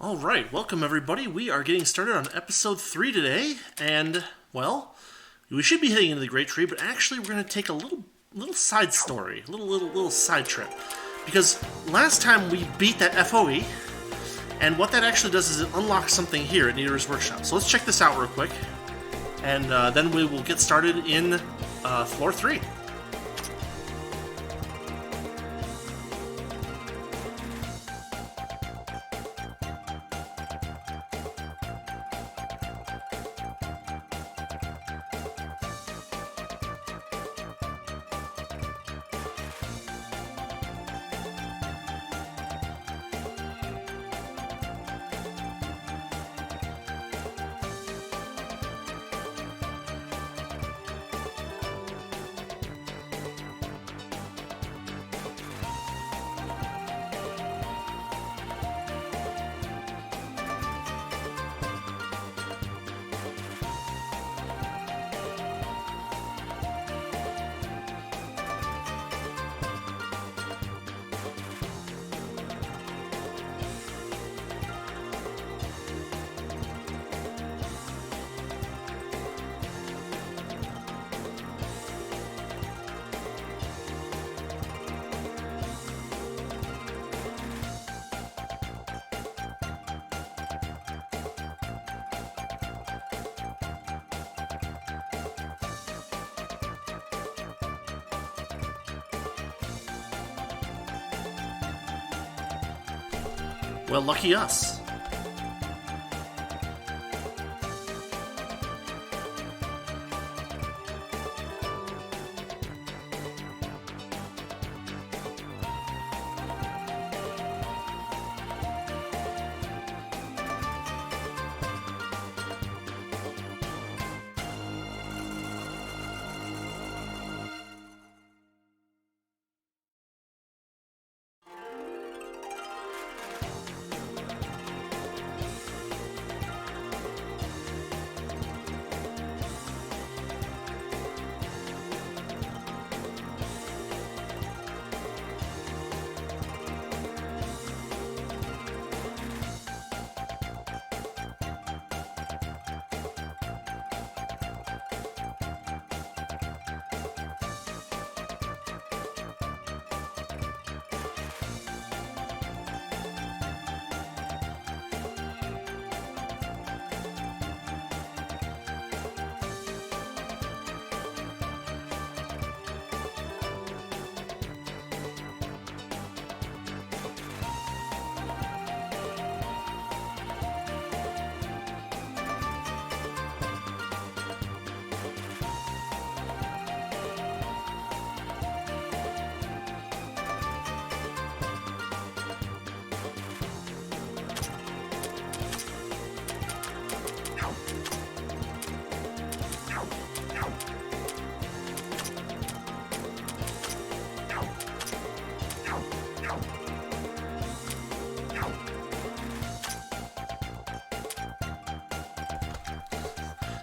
Alright, welcome everybody. We are getting started on episode 3 today, and, well, we should be heading into the Great Tree, but actually we're going to take a little side story, little side trip. Because last time we beat that FOE, and what that actually does is it unlocks something here at Nidori's Workshop. So let's check this out real quick, and then we will get started in floor 3. Well, lucky us.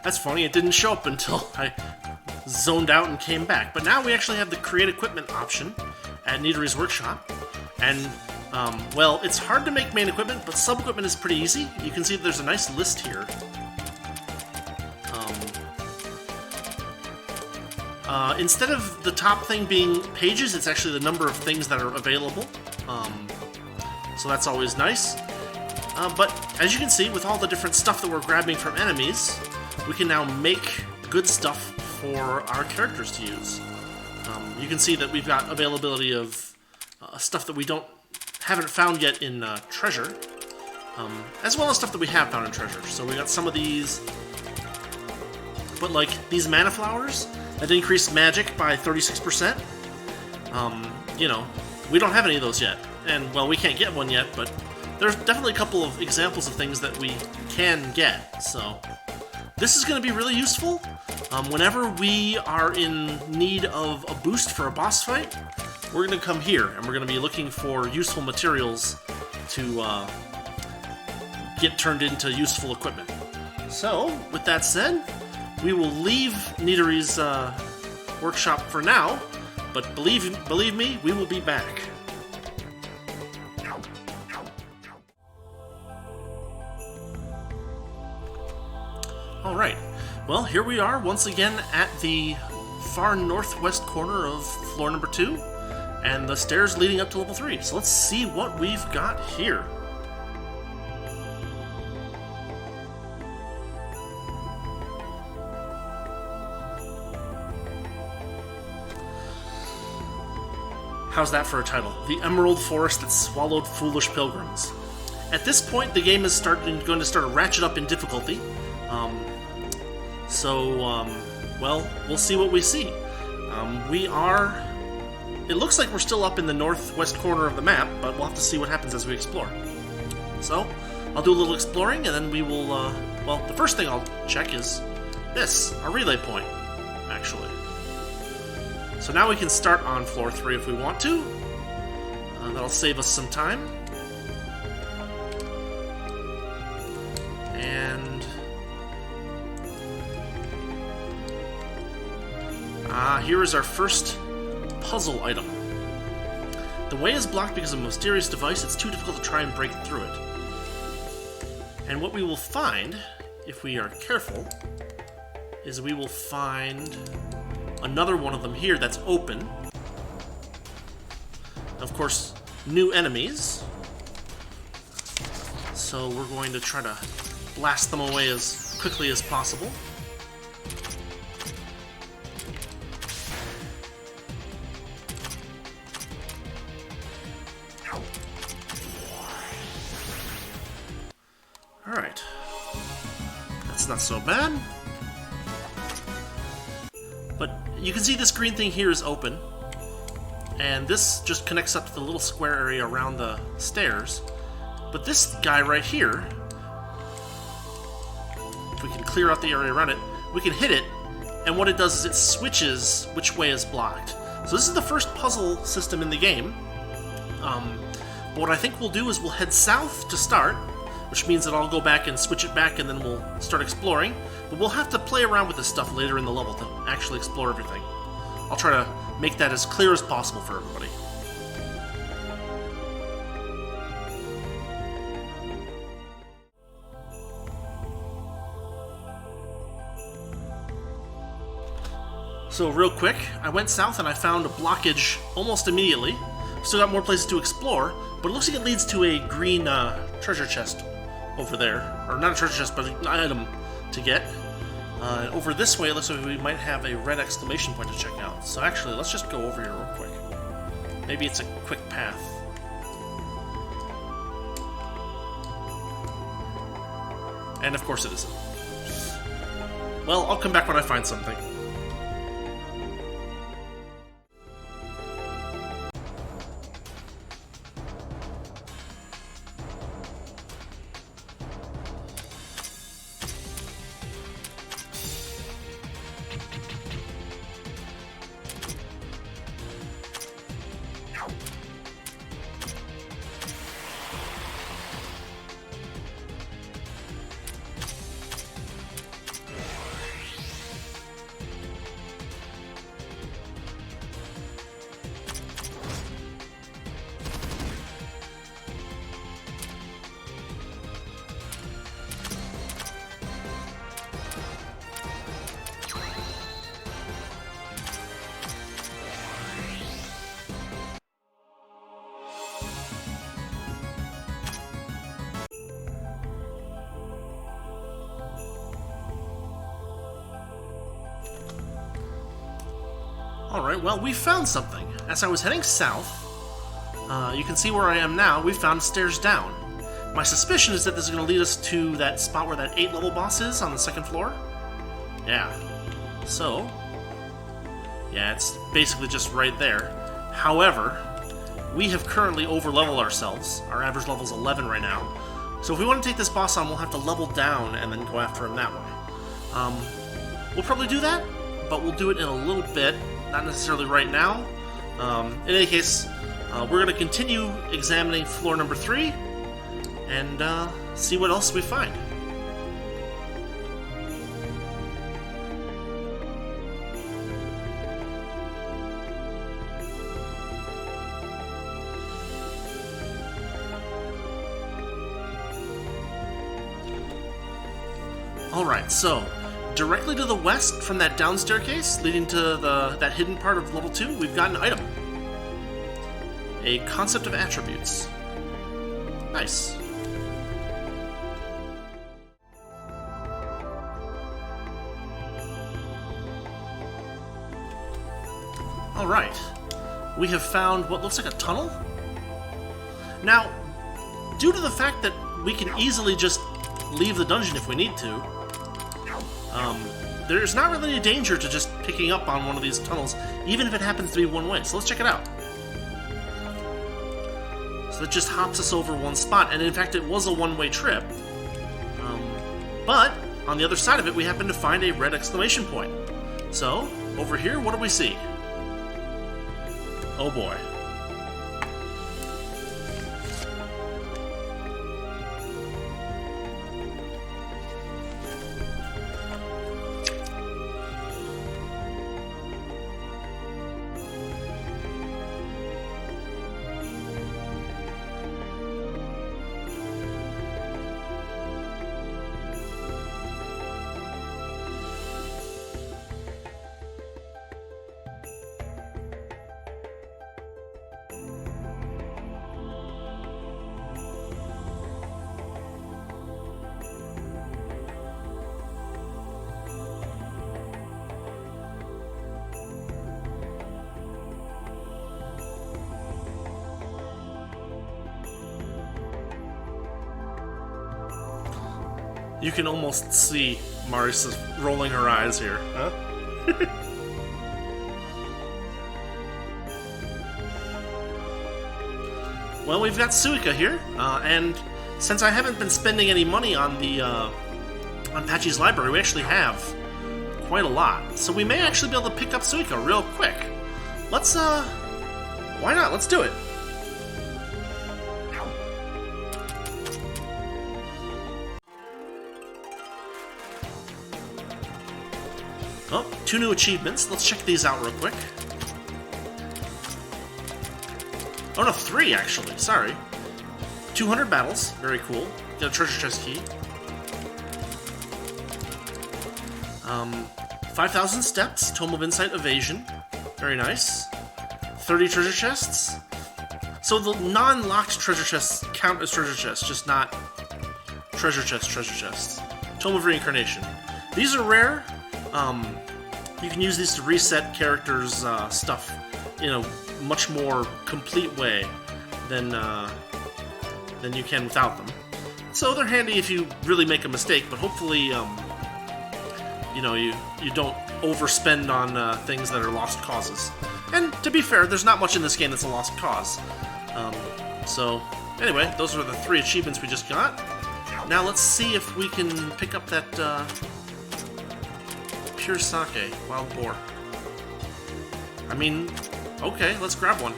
That's funny, it didn't show up until I zoned out and came back. But now we actually have the create equipment option at Nidori's Workshop. And, well, it's hard to make main equipment, but sub-equipment is pretty easy. You can see that there's a nice list here. Instead of the top thing being pages, it's actually the number of things that are available. So that's always nice. But as you can see, with all the different stuff that we're grabbing from enemies, we can now make good stuff for our characters to use. You can see that we've got availability of stuff that we haven't found yet in Treasure, as well as stuff that we have found in Treasure. So we got some of these, but like these mana flowers that increase magic by 36%. You know, we don't have any of those yet, and well, we can't get one yet, but there's definitely a couple of examples of things that we can get. So this is going to be really useful whenever we are in need of a boost for a boss fight. We're going to come here, and we're going to be looking for useful materials to get turned into useful equipment. So, with that said, we will leave Nidori's workshop for now, but believe me, we will be back. Alright, well, here we are once again at the far northwest corner of floor number 2, and the stairs leading up to level 3. So let's see what we've got here. How's that for a title? The Emerald Forest that swallowed foolish pilgrims. At this point, the game is going to start to ratchet up in difficulty. Well, we'll see what we see. It looks like we're still up in the northwest corner of the map, but we'll have to see what happens as we explore. So, I'll do a little exploring, and then we will, well, the first thing I'll check is this, a relay point, actually. So now we can start on floor 3 if we want to. That'll save us some time. And here is our first puzzle item. The way is blocked because of a mysterious device. It's too difficult to try and break through it. And what we will find, if we are careful, is we will find another one of them here that's open. Of course, new enemies. So we're going to try to blast them away as quickly as possible. Alright. That's not so bad. But you can see this green thing here is open. And this just connects up to the little square area around the stairs. But this guy right here, if we can clear out the area around it, we can hit it, and what it does is it switches which way is blocked. So this is the first puzzle system in the game. But what I think we'll do is we'll head south to start, which means that I'll go back and switch it back, and then we'll start exploring. But we'll have to play around with this stuff later in the level to actually explore everything. I'll try to make that as clear as possible for everybody. So real quick, I went south and I found a blockage almost immediately. Still got more places to explore, but it looks like it leads to a green treasure chest over there. Or not a treasure chest, but an item to get. Over this way, it looks like we might have a red exclamation point to check out. So actually, let's just go over here real quick. Maybe it's a quick path. And of course it isn't. Well, I'll come back when I find something. Alright, well, we found something. As I was heading south, you can see where I am now, we found stairs down. My suspicion is that this is going to lead us to that spot where that 8-level boss is on the 2nd floor. Yeah. So, yeah, it's basically just right there. However, we have currently over-leveled ourselves. Our average level is 11 right now. So if we want to take this boss on, we'll have to level down and then go after him that way. We'll probably do that, but we'll do it in a little bit. Not necessarily right now. In any case, we're going to continue examining floor number 3 and see what else we find. Alright, so directly to the west from that down staircase leading to that hidden part of level 2, we've got an item. A concept of attributes. Nice. Alright. We have found what looks like a tunnel. Now, due to the fact that we can easily just leave the dungeon if we need to, there's not really any danger to just picking up on one of these tunnels, even if it happens to be one way. So let's check it out. So that just hops us over one spot, and in fact it was a one-way trip. But, on the other side of it, we happen to find a red exclamation point. So, over here, what do we see? Oh boy. You can almost see Marisa rolling her eyes here, huh? Well, we've got Suika here, and since I haven't been spending any money on the on Patchy's library, we actually have quite a lot. So we may actually be able to pick up Suika real quick. Let's why not? Let's do it. Oh, 2 new achievements. Let's check these out real quick. Oh no, 3 actually. Sorry. 200 battles. Very cool. Got a treasure chest key. 5,000 steps. Tome of Insight Evasion. Very nice. 30 treasure chests. So the non-locked treasure chests count as treasure chests, just not treasure chests. Tome of Reincarnation. These are rare. You can use these to reset characters' stuff in a much more complete way than you can without them. So they're handy if you really make a mistake, but hopefully, you know, you don't overspend on things that are lost causes. And to be fair, there's not much in this game that's a lost cause. So anyway, those are the 3 achievements we just got. Now let's see if we can pick up that pure sake, wild boar. I mean, okay, let's grab one.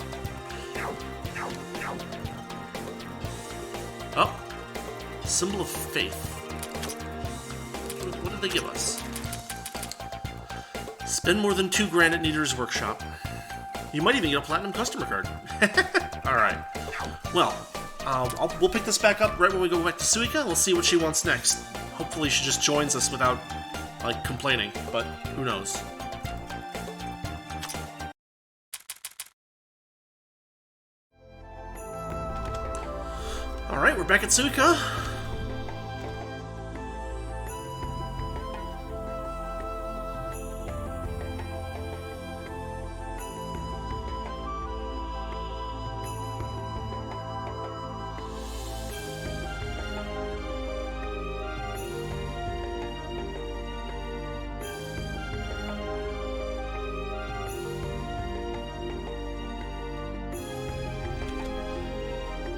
Oh, symbol of faith. What did they give us? Spend more than 2 grand at Neater's workshop. You might even get a platinum customer card. Alright. Well, we'll pick this back up right when we go back to Suika. We'll see what she wants next. Hopefully she just joins us without, like, complaining, but who knows. Alright, we're back at Suika.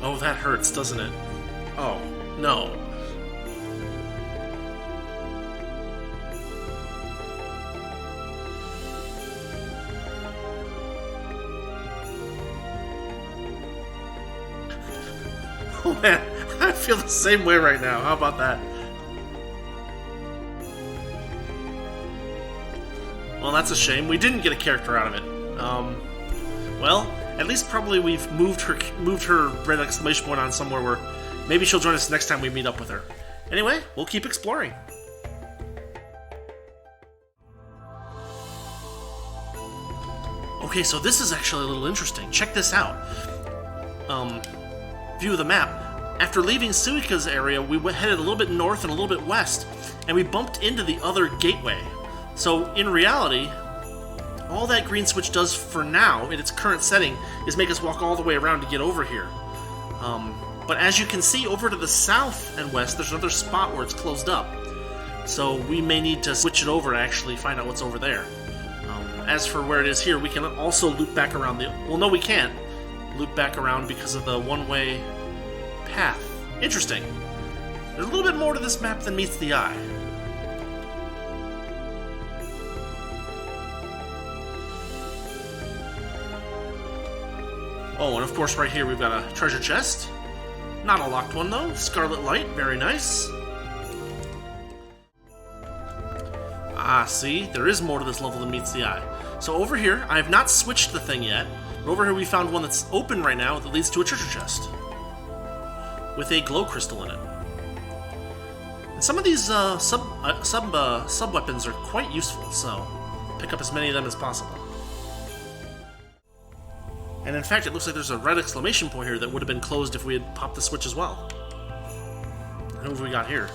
Oh, that hurts, doesn't it? Oh, no. Oh man, I feel the same way right now. How about that? Well, that's a shame. We didn't get a character out of it. Well, at least probably we've moved her red exclamation point on somewhere where maybe she'll join us next time we meet up with her. Anyway, we'll keep exploring. Okay, so this is actually a little interesting. Check this out. View of the map. After leaving Suika's area, we headed a little bit north and a little bit west, and we bumped into the other gateway. So, in reality, all that green switch does for now, in its current setting, is make us walk all the way around to get over here. But as you can see, over to the south and west, there's another spot where it's closed up. So we may need to switch it over to actually find out what's over there. As for where it is here, we can also loop back around the... Well, no, we can't loop back around because of the one-way path. Interesting. There's a little bit more to this map than meets the eye. Oh, and of course right here we've got a treasure chest. Not a locked one though. Scarlet light, very nice. Ah, see? There is more to this level than meets the eye. So over here, I have not switched the thing yet, but over here we found one that's open right now that leads to a treasure chest. With a glow crystal in it. And some of these sub-weapons are quite useful, so pick up as many of them as possible. And in fact, it looks like there's a red exclamation point here that would have been closed if we had popped the switch as well. And who have we got here?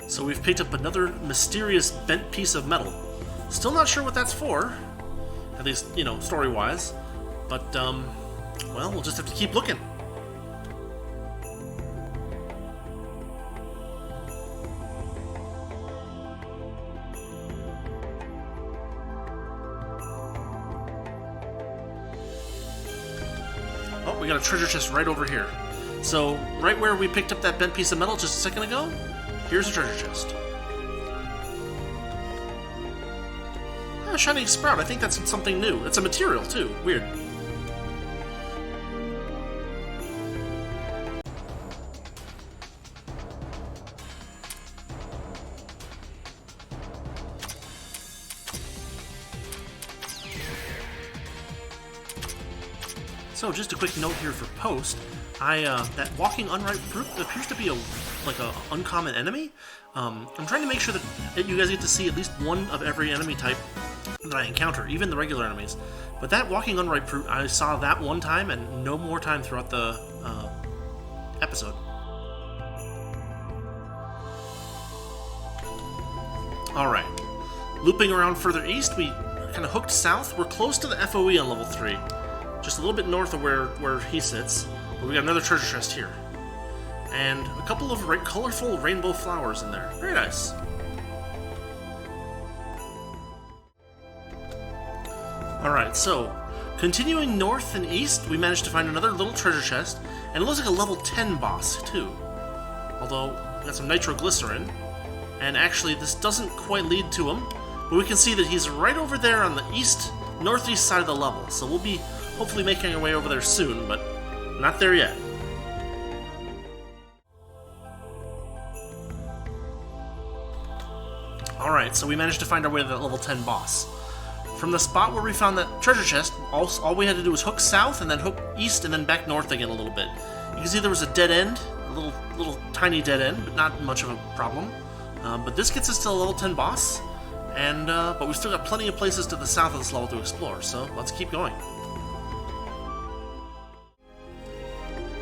So we've picked up another mysterious bent piece of metal. Still not sure what that's for, at least, you know, story-wise. But, well, we'll just have to keep looking. Oh, we got a treasure chest right over here. So, right where we picked up that bent piece of metal just a second ago, here's a treasure chest. Ah, Shining Sprout. I think that's something new. It's a material, too. Weird. So, just a quick note here for post. That walking unripe fruit appears to be like a uncommon enemy. I'm trying to make sure that you guys get to see at least one of every enemy type that I encounter, even the regular enemies. But that walking unripe fruit, I saw that one time and no more time throughout the episode. Alright. Looping around further east, we kind of hooked south. We're close to the FOE on level 3. Just a little bit north of where he sits. But we got another treasure chest here. And a couple of colorful rainbow flowers in there. Very nice. Alright, so, continuing north and east, we managed to find another little treasure chest. And it looks like a level 10 boss, too. Although, we got some nitroglycerin. And actually, this doesn't quite lead to him. But we can see that he's right over there on the northeast side of the level. So we'll be hopefully making our way over there soon, but not there yet. Alright, so we managed to find our way to that level 10 boss. From the spot where we found that treasure chest, all we had to do was hook south and then hook east and then back north again a little bit. You can see there was a dead end, a little tiny dead end, but not much of a problem. But this gets us to a level 10 boss, but we've still got plenty of places to the south of this level to explore, so let's keep going.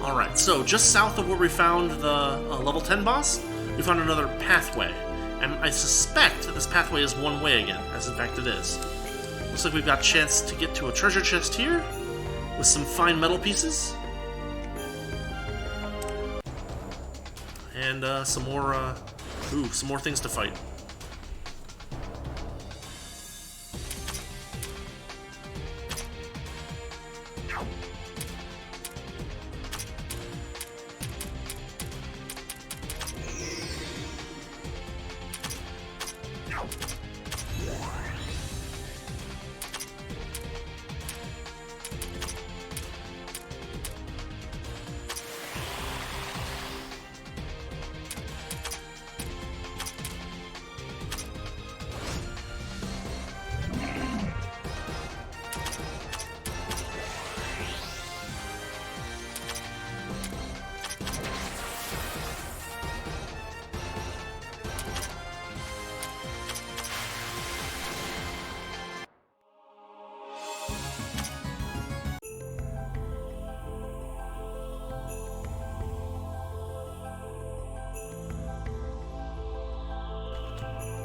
Alright, so just south of where we found the level 10 boss, we found another pathway. And I suspect that this pathway is one way again, as in fact it is. Looks like we've got a chance to get to a treasure chest here, with some fine metal pieces. And some more things to fight.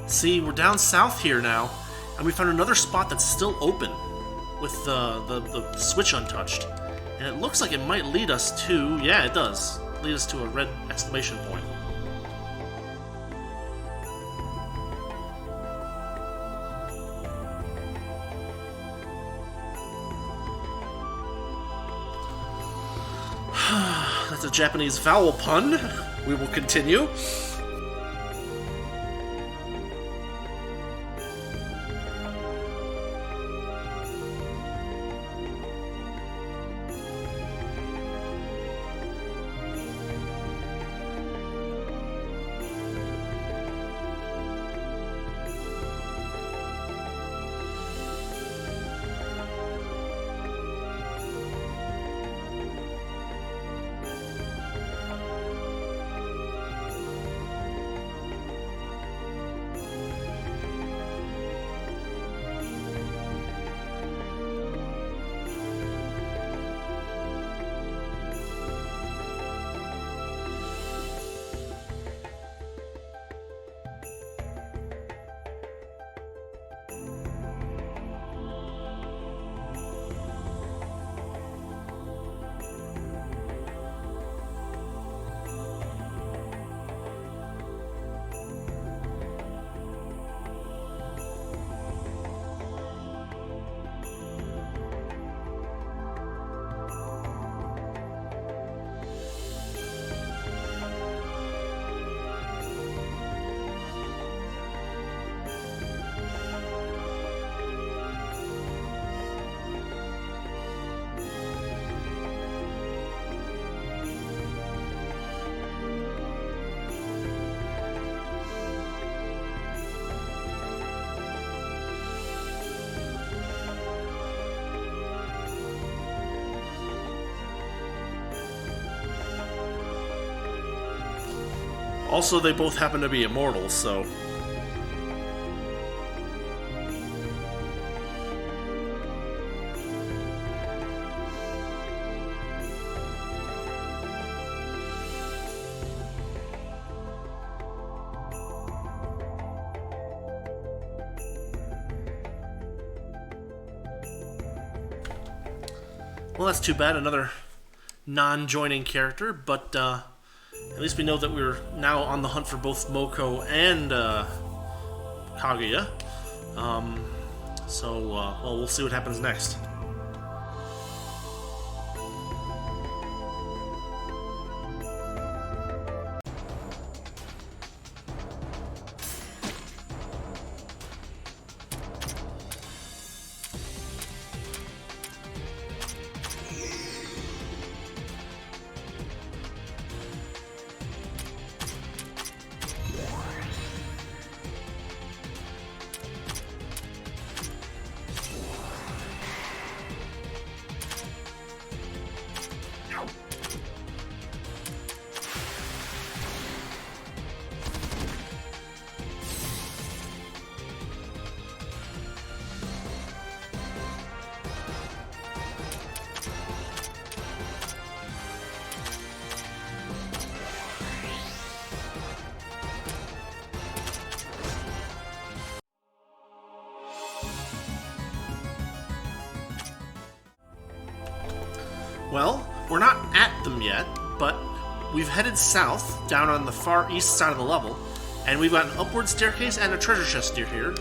See, we're down south here now, and we found another spot that's still open, with the switch untouched. And it looks like it might lead us to... yeah, it does. Lead us to a red exclamation point. That's a Japanese vowel pun. We will continue. Also, they both happen to be immortal, so... Well, that's too bad. Another non-joining character, but at least we know that we're now on the hunt for both Moko and Kaguya. Well, we'll see what happens next. Well, we're not at them yet, but we've headed south, down on the far east side of the level, and we've got an upward staircase and a treasure chest near here.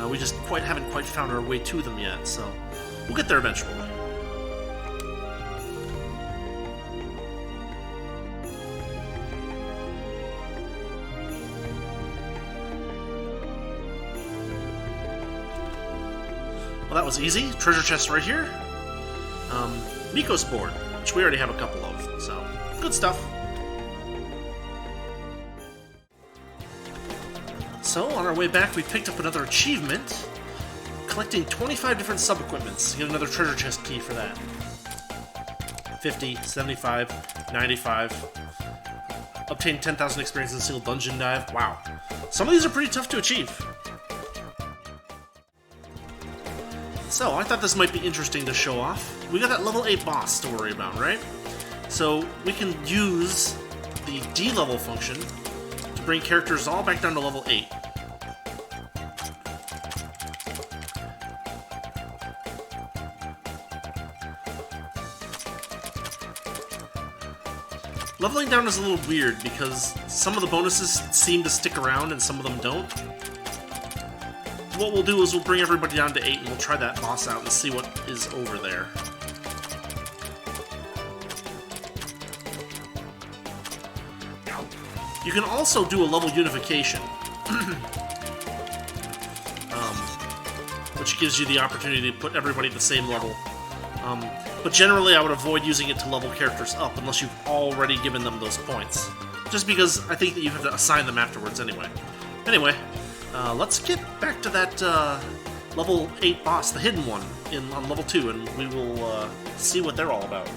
We just haven't quite found our way to them yet, so we'll get there eventually. Well, that was easy. Treasure chest right here. Miko's board, which we already have a couple of, so good stuff. So, on our way back, we picked up another achievement, collecting 25 different sub-equipments. Get another treasure chest key for that. 50, 75, 95. Obtain 10,000 experience in a single dungeon dive. Wow. Some of these are pretty tough to achieve. So, I thought this might be interesting to show off. We got that level 8 boss to worry about, right? So, we can use the D-level function to bring characters all back down to level 8. Leveling down is a little weird because some of the bonuses seem to stick around and some of them don't. What we'll do is we'll bring everybody down to 8 and we'll try that boss out and see what is over there. You can also do a level unification, which gives you the opportunity to put everybody at the same level. But generally I would avoid using it to level characters up unless you've already given them those points. Just because I think that you have to assign them afterwards anyway. Anyway, let's get back to that level 8 boss, the hidden one, on level 2, and we will see what they're all about.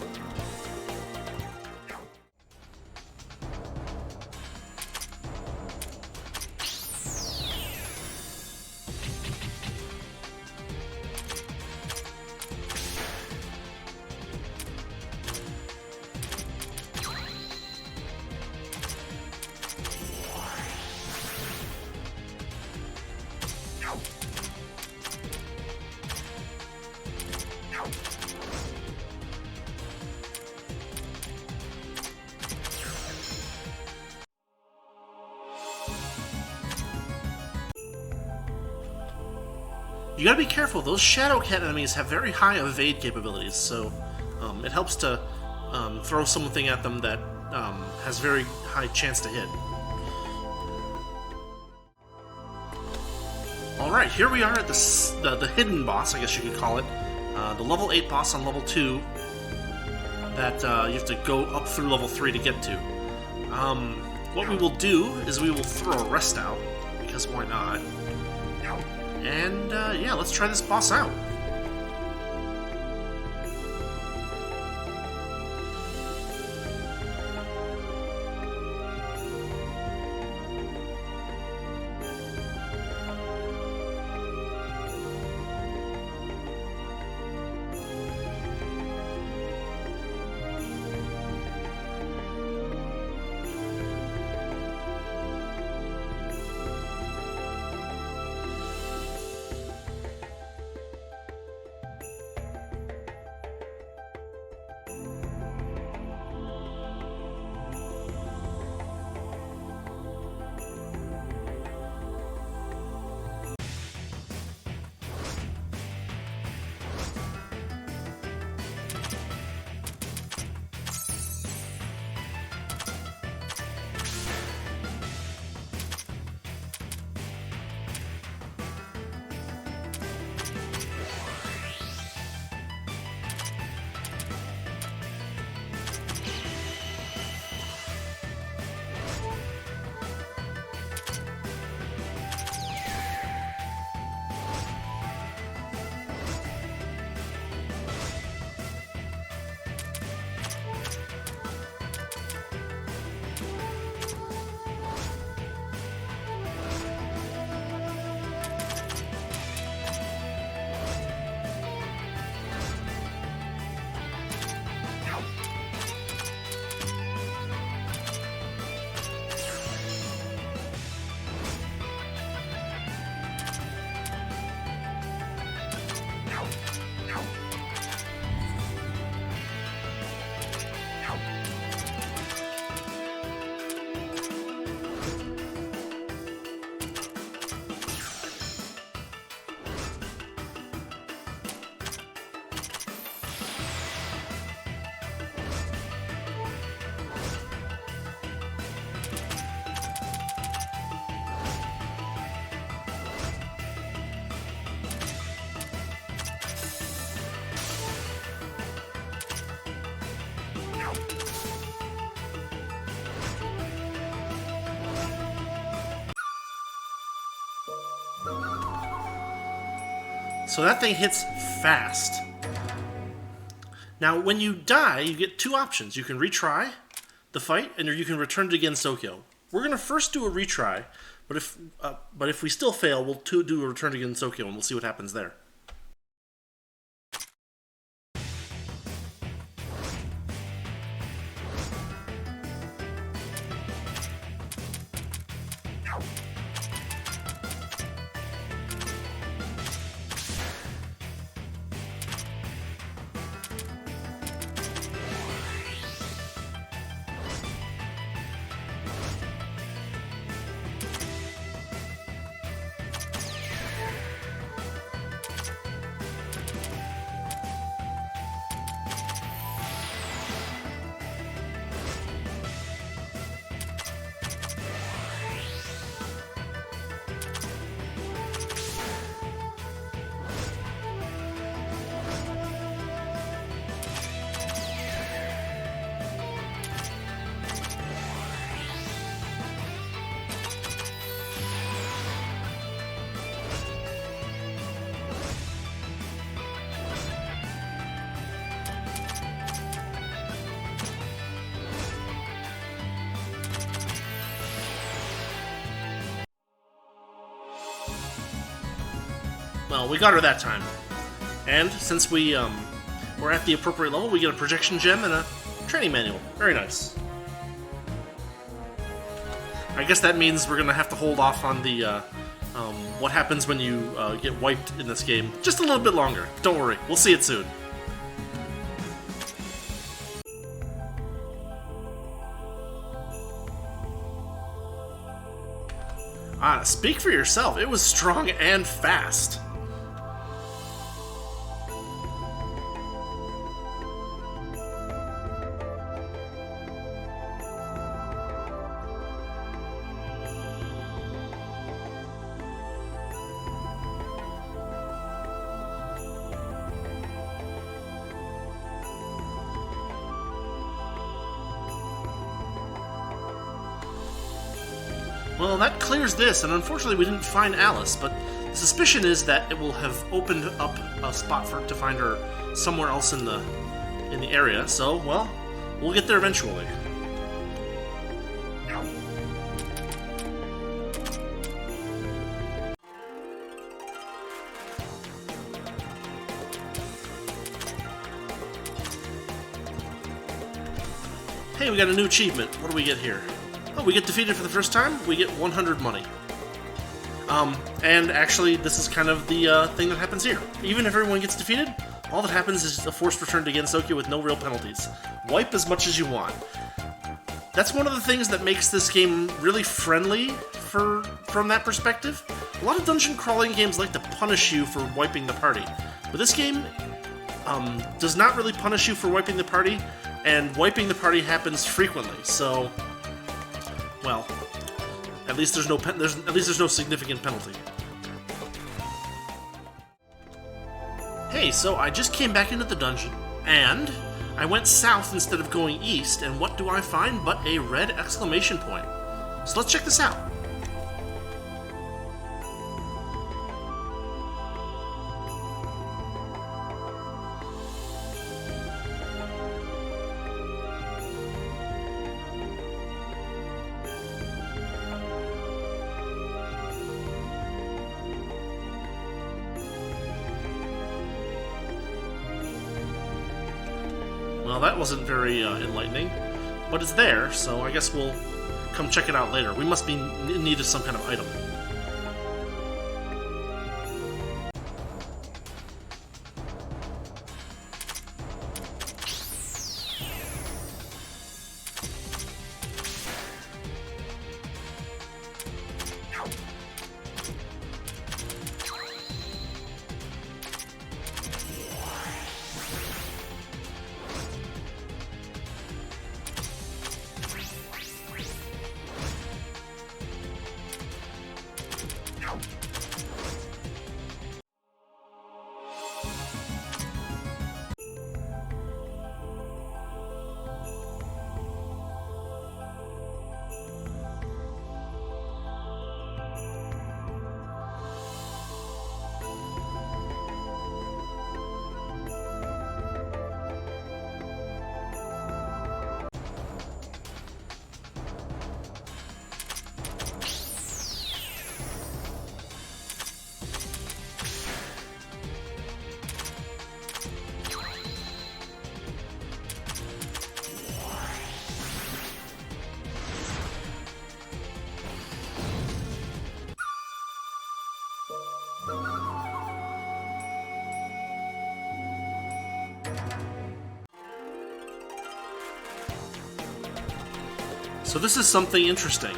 You gotta be careful, those Shadow Cat enemies have very high evade capabilities, so it helps to throw something at them that has very high chance to hit. Alright, here we are at the hidden boss, I guess you could call it. The level 8 boss on level 2 that you have to go up through level 3 to get to. What we will do is we will throw a rest out, because why not? And yeah, let's try this boss out. So that thing hits fast. Now, when you die, you get two options. You can retry the fight, and you can return to Gensokyo. We're going to first do a retry, but if we still fail, we'll do a return to Gensokyo, and we'll see what happens there. Well, we got her that time. And since we're at the appropriate level, we get a projection gem and a training manual. Very nice. I guess that means we're gonna have to hold off on the what happens when you get wiped in this game just a little bit longer. Don't worry, we'll see it soon. Speak for yourself. It was strong and fast. Well, that clears this, and unfortunately we didn't find Alice, but the suspicion is that it will have opened up a spot to find her somewhere else in the area, so, well, we'll get there eventually. Hey, we got a new achievement. What do we get here? Oh, we get defeated for the first time, we get 100 money. And actually, this is kind of the thing that happens here. Even if everyone gets defeated, all that happens is a forced return to Gensokyo with no real penalties. Wipe as much as you want. That's one of the things that makes this game really friendly from that perspective. A lot of dungeon crawling games like to punish you for wiping the party. But this game does not really punish you for wiping the party, and wiping the party happens frequently, so... well, at least there's no significant penalty. Hey, so I just came back into the dungeon, and I went south instead of going east, and what do I find but a red exclamation point? So let's check this out. Well, that wasn't very enlightening, but it's there, so I guess we'll come check it out later. We must be in need of some kind of item. So this is something interesting.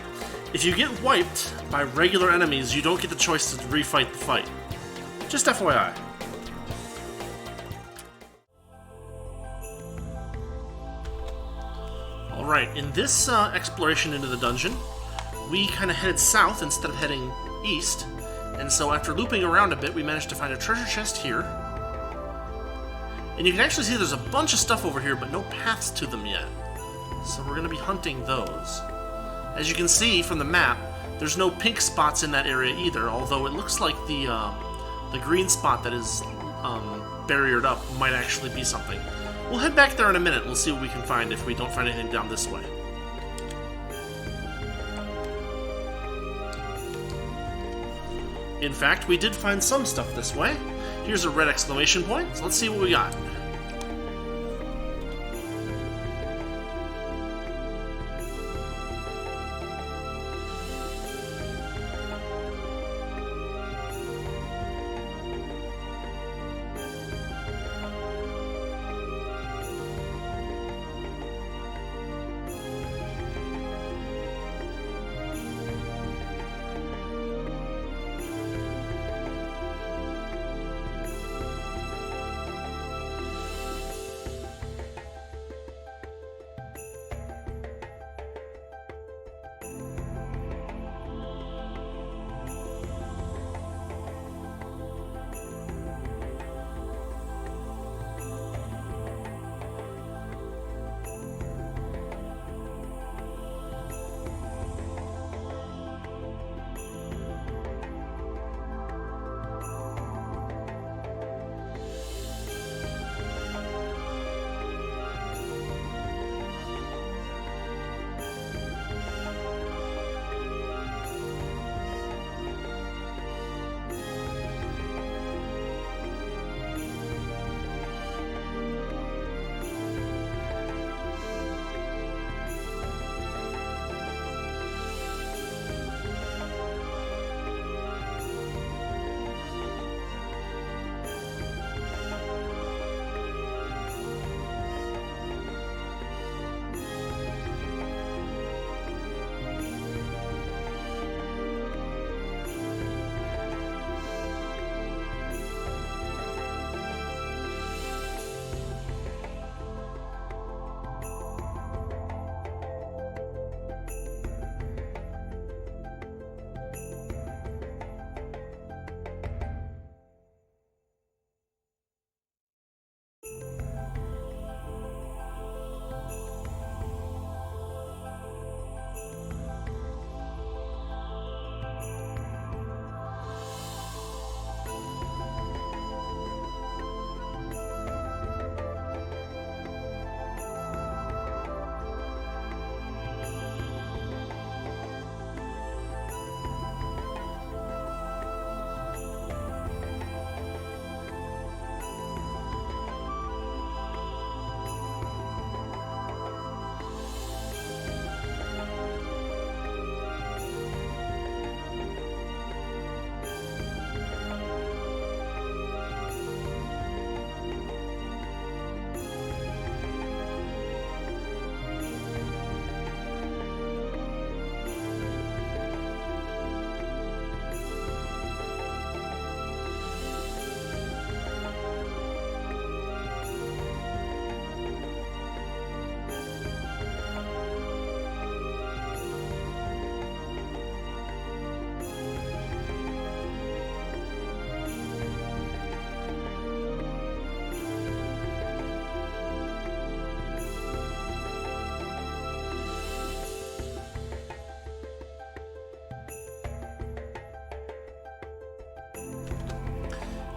If you get wiped by regular enemies, you don't get the choice to refight the fight. Just FYI. Alright, in this exploration into the dungeon, we kind of headed south instead of heading east, and so after looping around a bit, we managed to find a treasure chest here. And you can actually see there's a bunch of stuff over here, but no paths to them yet. So we're going to be hunting those. As you can see from the map, there's no pink spots in that area either, although it looks like the green spot that is barriered up might actually be something. We'll head back there in a minute. We'll see what we can find if we don't find anything down this way. In fact, we did find some stuff this way. Here's a red exclamation point, so let's see what we got.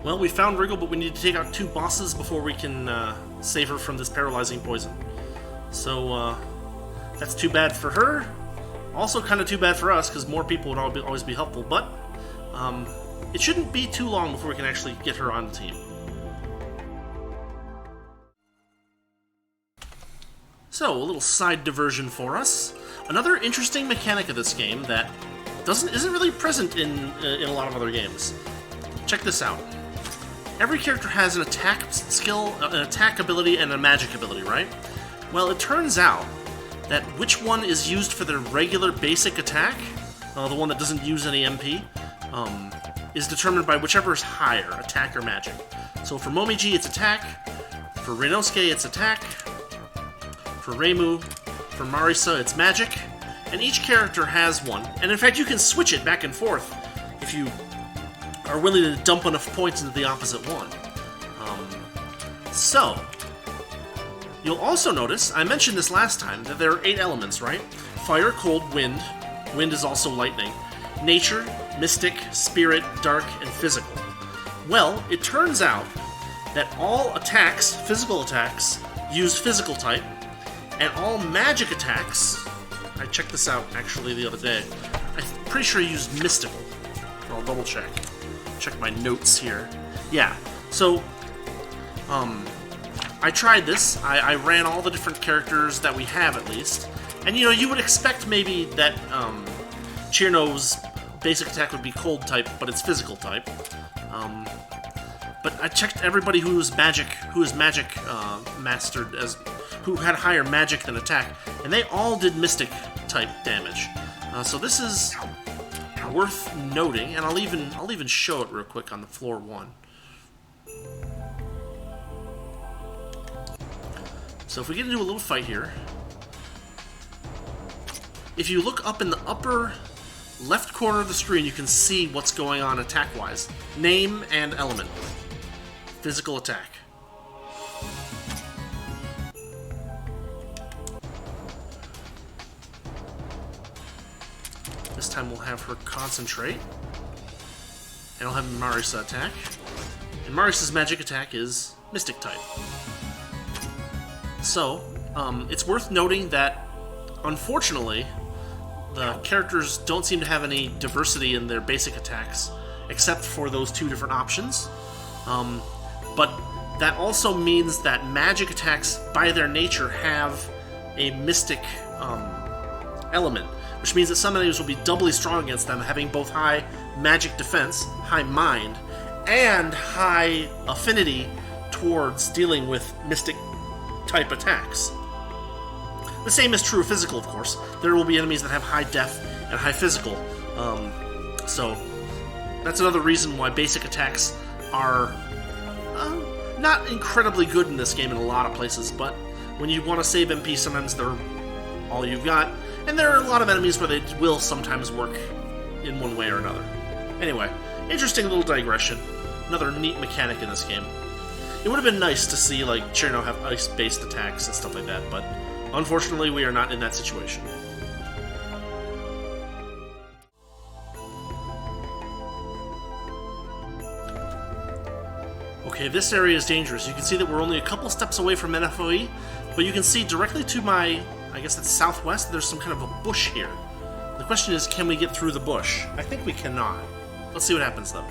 Well, we found Wriggle, but we need to take out 2 bosses before we can save her from this paralyzing poison. So, that's too bad for her. Also kind of too bad for us, because more people would always be helpful, but it shouldn't be too long before we can actually get her on the team. So, a little side diversion for us. Another interesting mechanic of this game that isn't really present in a lot of other games. Check this out. Every character has an attack skill, an attack ability, and a magic ability, right? Well, it turns out that which one is used for their regular basic attack, the one that doesn't use any MP, is determined by whichever is higher, attack or magic. So for Momiji, it's attack. For Renosuke, it's attack. For Reimu, for Marisa, it's magic. And each character has one. And in fact, you can switch it back and forth if you are willing to dump enough points into the opposite one. So, you'll also notice, I mentioned this last time, that there are 8 elements, right? Fire, cold, wind. Wind is also lightning. Nature, mystic, spirit, dark, and physical. Well, it turns out that all attacks, physical attacks, use physical type, and all magic attacks, I checked this out actually the other day, I'm pretty sure I used mystical. I'll double check. Check my notes here. Yeah, so, I tried this. I ran all the different characters that we have, at least. And, you know, you would expect maybe that Chirno's basic attack would be cold type, but it's physical type. But I checked everybody who is magic mastered as, who had higher magic than attack, and they all did mystic type damage. So this is worth noting, and I'll even show it real quick on the floor 1. So if we get into a little fight here, if you look up in the upper left corner of the screen, you can see what's going on attack-wise. Name and element. Physical attack. This time we'll have her concentrate. And I'll have Marisa attack. And Marisa's magic attack is mystic type. So, it's worth noting that, unfortunately, the characters don't seem to have any diversity in their basic attacks, except for those 2 different options. But that also means that magic attacks, by their nature, have a mystic element, which means that some enemies will be doubly strong against them, having both high magic defense, high mind, and high affinity towards dealing with mystic type attacks. The same is true of physical, of course. There will be enemies that have high def and high physical. So that's another reason why basic attacks are not incredibly good in this game in a lot of places, but when you want to save MP, sometimes they're all you've got, and there are a lot of enemies where they will sometimes work in one way or another. Anyway, interesting little digression. Another neat mechanic in this game. It would have been nice to see, like, Chirno have ice-based attacks and stuff like that, but unfortunately we are not in that situation. Okay, this area is dangerous. You can see that we're only a couple steps away from NFOE, but you can see directly to my, I guess that's southwest, there's some kind of a bush here. The question is, can we get through the bush? I think we cannot. Let's see what happens, though.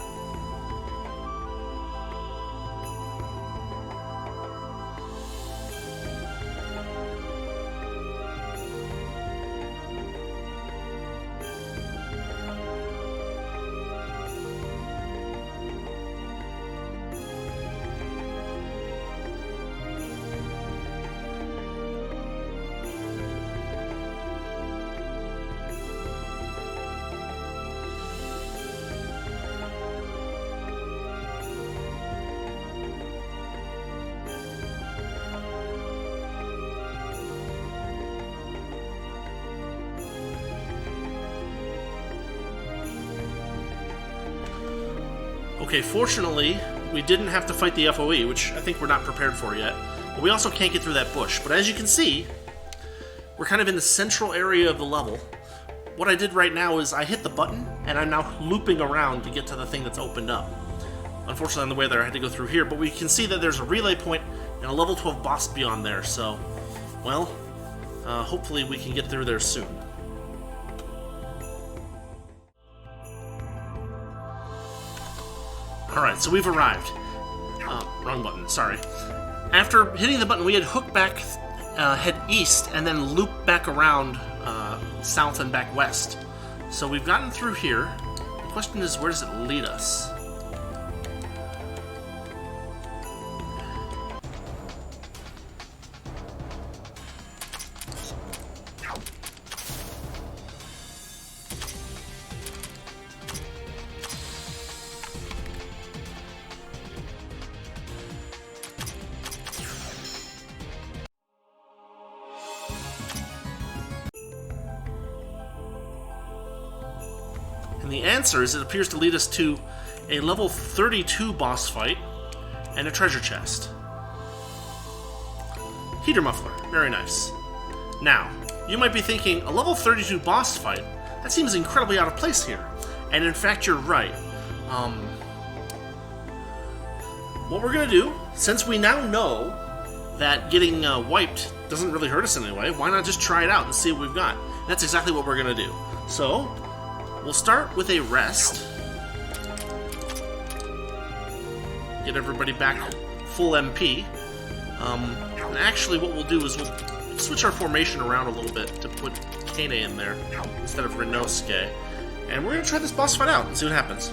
Okay, fortunately, we didn't have to fight the FOE, which I think we're not prepared for yet. But we also can't get through that bush. But as you can see, we're kind of in the central area of the level. What I did right now is I hit the button, and I'm now looping around to get to the thing that's opened up. Unfortunately, on the way there, I had to go through here, but we can see that there's a relay point and a level 12 boss beyond there, so, well, hopefully we can get through there soon. Alright, so we've arrived. Wrong button, sorry. After hitting the button, we had hooked back, head east, and then loop back around south and back west. So we've gotten through here. The question is, where does it lead us? And the answer is it appears to lead us to a level 32 boss fight and a treasure chest. Heater muffler, very nice. Now, you might be thinking, a level 32 boss fight? That seems incredibly out of place here. And in fact, you're right. What we're gonna do, since we now know that getting wiped doesn't really hurt us in any way, why not just try it out and see what we've got? And that's exactly what we're gonna do. So, we'll start with a rest. Get everybody back full MP. And actually what we'll do is we'll switch our formation around a little bit to put Kane in there instead of Renosuke. And we're gonna try this boss fight out and see what happens.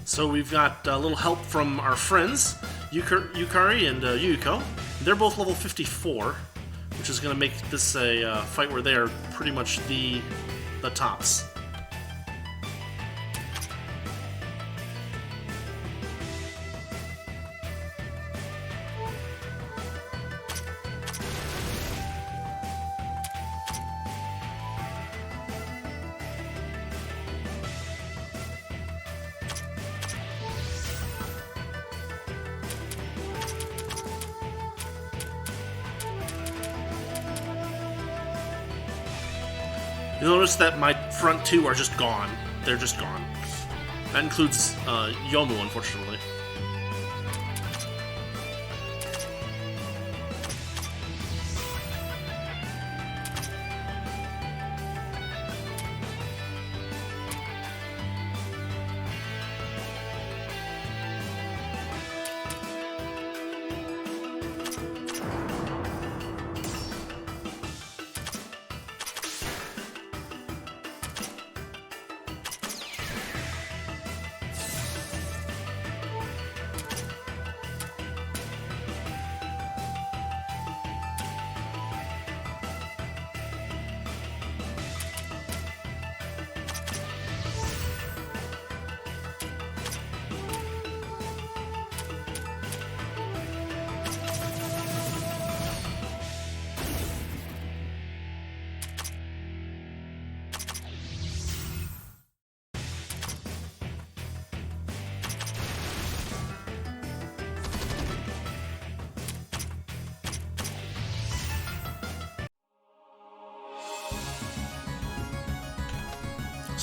So we've got a little help from our friends, Yukari and Yuiko. They're both level 54, which is going to make this a fight where they are pretty much the tops. You'll notice that my front two are just gone. They're just gone. That includes Yomu, unfortunately.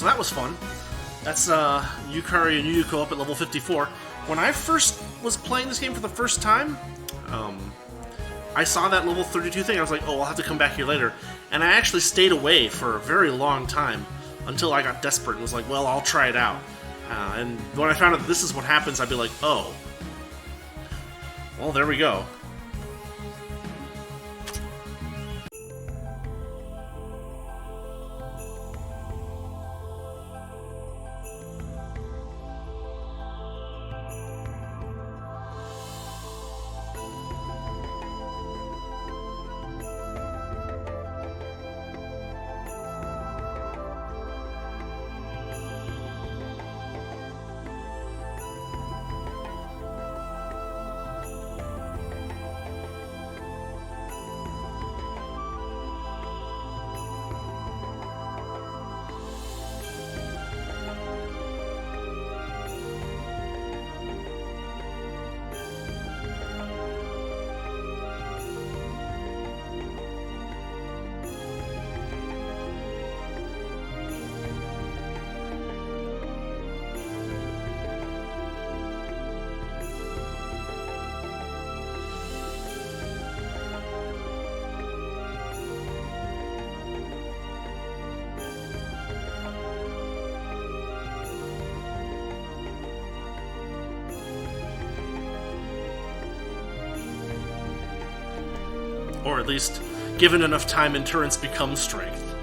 So that was fun. That's Yukari and Yuyuko up at level 54. When I first was playing this game for the first time, I saw that level 32 thing. I was like, oh, I'll have to come back here later. And I actually stayed away for a very long time until I got desperate and was like, well, I'll try it out. And when I found out that this is what happens, I'd be like, oh. Well, there we go. Or at least, given enough time, endurance becomes strength.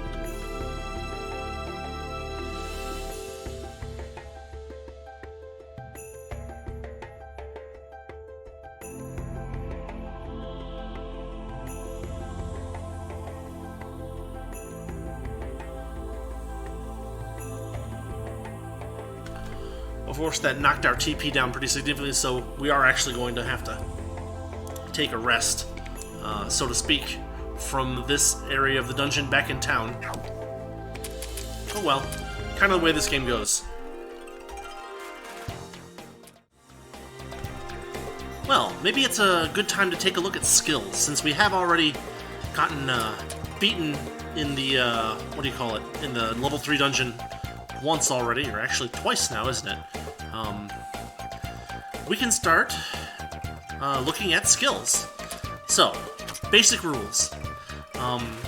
Of course, that knocked our TP down pretty significantly, so we are actually going to have to take a rest, so to speak, from this area of the dungeon back in town. Oh well, kind of the way this game goes. Well, maybe it's a good time to take a look at skills, since we have already gotten beaten in the, what do you call it, in the level 3 dungeon once already, or actually twice now, isn't it? We can start looking at skills. So, basic rules.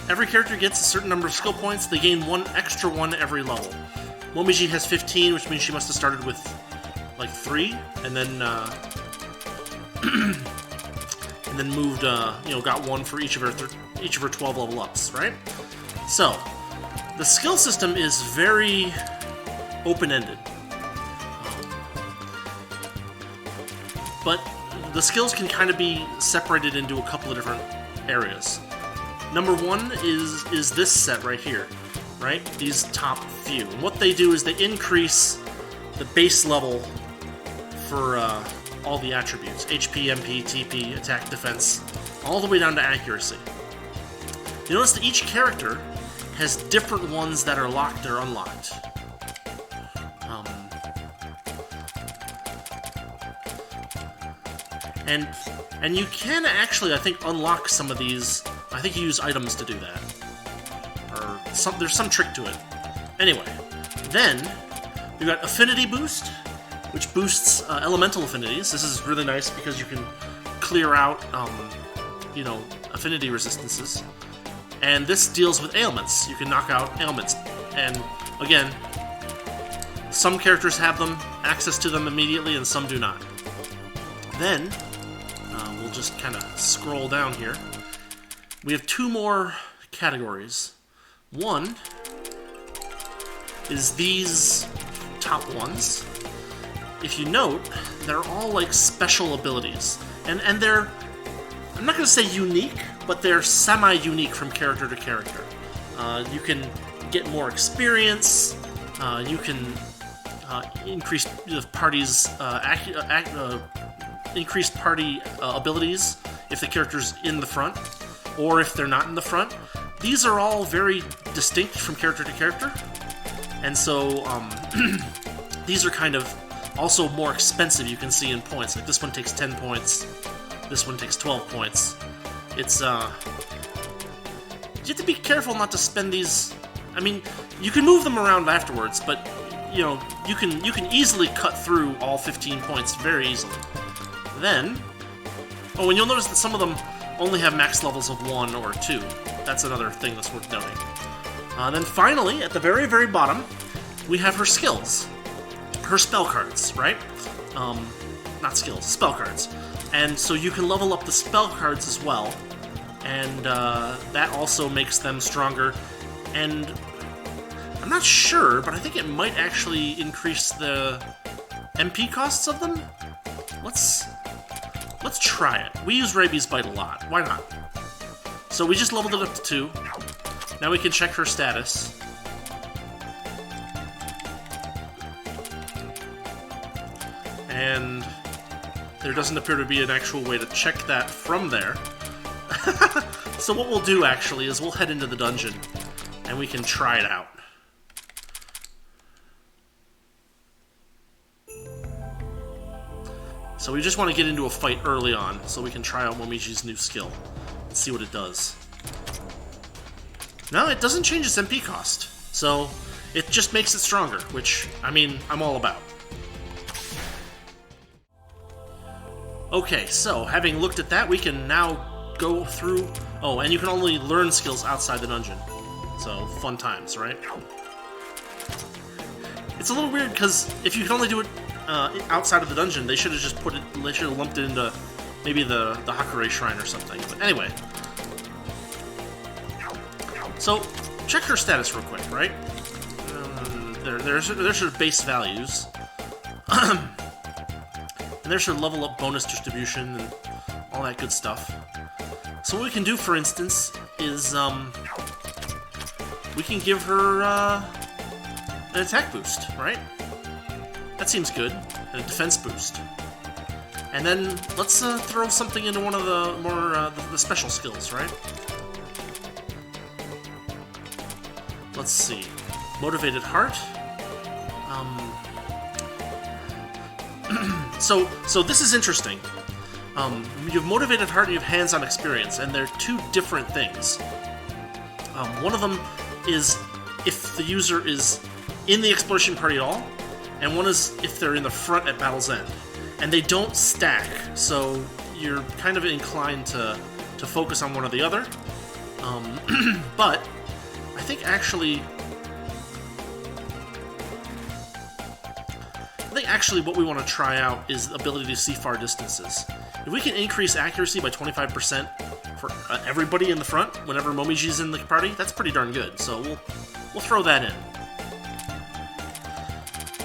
Every character gets a certain number of skill points. They gain one extra one every level. Momiji has 15, which means she must have started with like 3, and then and then moved, got one for each of her 12 level ups, right? So, the skill system is very open-ended. But the skills can kind of be separated into a couple of different areas. Number one is this set right here, right? These top few. And what they do is they increase the base level for all the attributes. HP, MP, TP, attack, defense, all the way down to accuracy. You notice that each character has different ones that are locked or unlocked. And you can actually, I think, unlock some of these. I think you use items to do that. Or there's some trick to it. Anyway, then we've got Affinity Boost, which boosts elemental affinities. This is really nice because you can clear out, affinity resistances. And this deals with ailments. You can knock out ailments. And again, some characters have them, access to them immediately, and some do not. Then, we'll just kind of scroll down here. We have 2 more categories. One is these top ones. If you note, they're all like special abilities. And they're, I'm not going to say unique, but they're semi-unique from character to character. You can get more experience, you can increase the party's increased party abilities if the character's in the front, or if they're not in the front. These are all very distinct from character to character, and so these are kind of also more expensive, you can see in points. Like this one takes 10 points, this one takes 12 points. It's, you have to be careful not to spend these I mean, you can move them around afterwards, but you know, you can easily cut through all 15 points very easily. Then, oh, and you'll notice that some of them only have max levels of 1 or 2. That's another thing that's worth noting. Then finally, at the very, very bottom, we have her skills. Her spell cards, right? Not skills, spell cards. And so you can level up the spell cards as well, and that also makes them stronger. And I'm not sure, but I think it might actually increase the MP costs of them. Let's try it. We use Rabies Bite a lot. Why not? So we just leveled it up to 2. Now we can check her status. And there doesn't appear to be an actual way to check that from there. So what we'll do, actually, is we'll head into the dungeon, and we can try it out. So we just want to get into a fight early on, so we can try out Momiji's new skill and see what it does. No, it doesn't change its MP cost, so it just makes it stronger, which, I mean, I'm all about. Okay, so having looked at that, we can now go through... Oh, and you can only learn skills outside the dungeon. So, fun times, right? It's a little weird, because if you can only do it outside of the dungeon, they should have just put it... They should have lumped it into maybe the Hakure Shrine or something. But anyway. So, check her status real quick, right? There's her base values. And there's her level up bonus distribution and all that good stuff. So what we can do, for instance, is we can give her an attack boost, right? That seems good. And a defense boost. And then let's throw something into one of the more the special skills, right? Let's see. Motivated Heart. So this is interesting. You have Motivated Heart and you have Hands-on Experience, and they're two different things. One of them is if the user is in the exploration party at all, and one is if they're in the front at battle's end. And they don't stack, so you're kind of inclined to focus on one or the other. But I think actually what we want to try out is the ability to see far distances. If we can increase accuracy by 25% for everybody in the front whenever Momiji's in the party, that's pretty darn good. So we'll throw that in.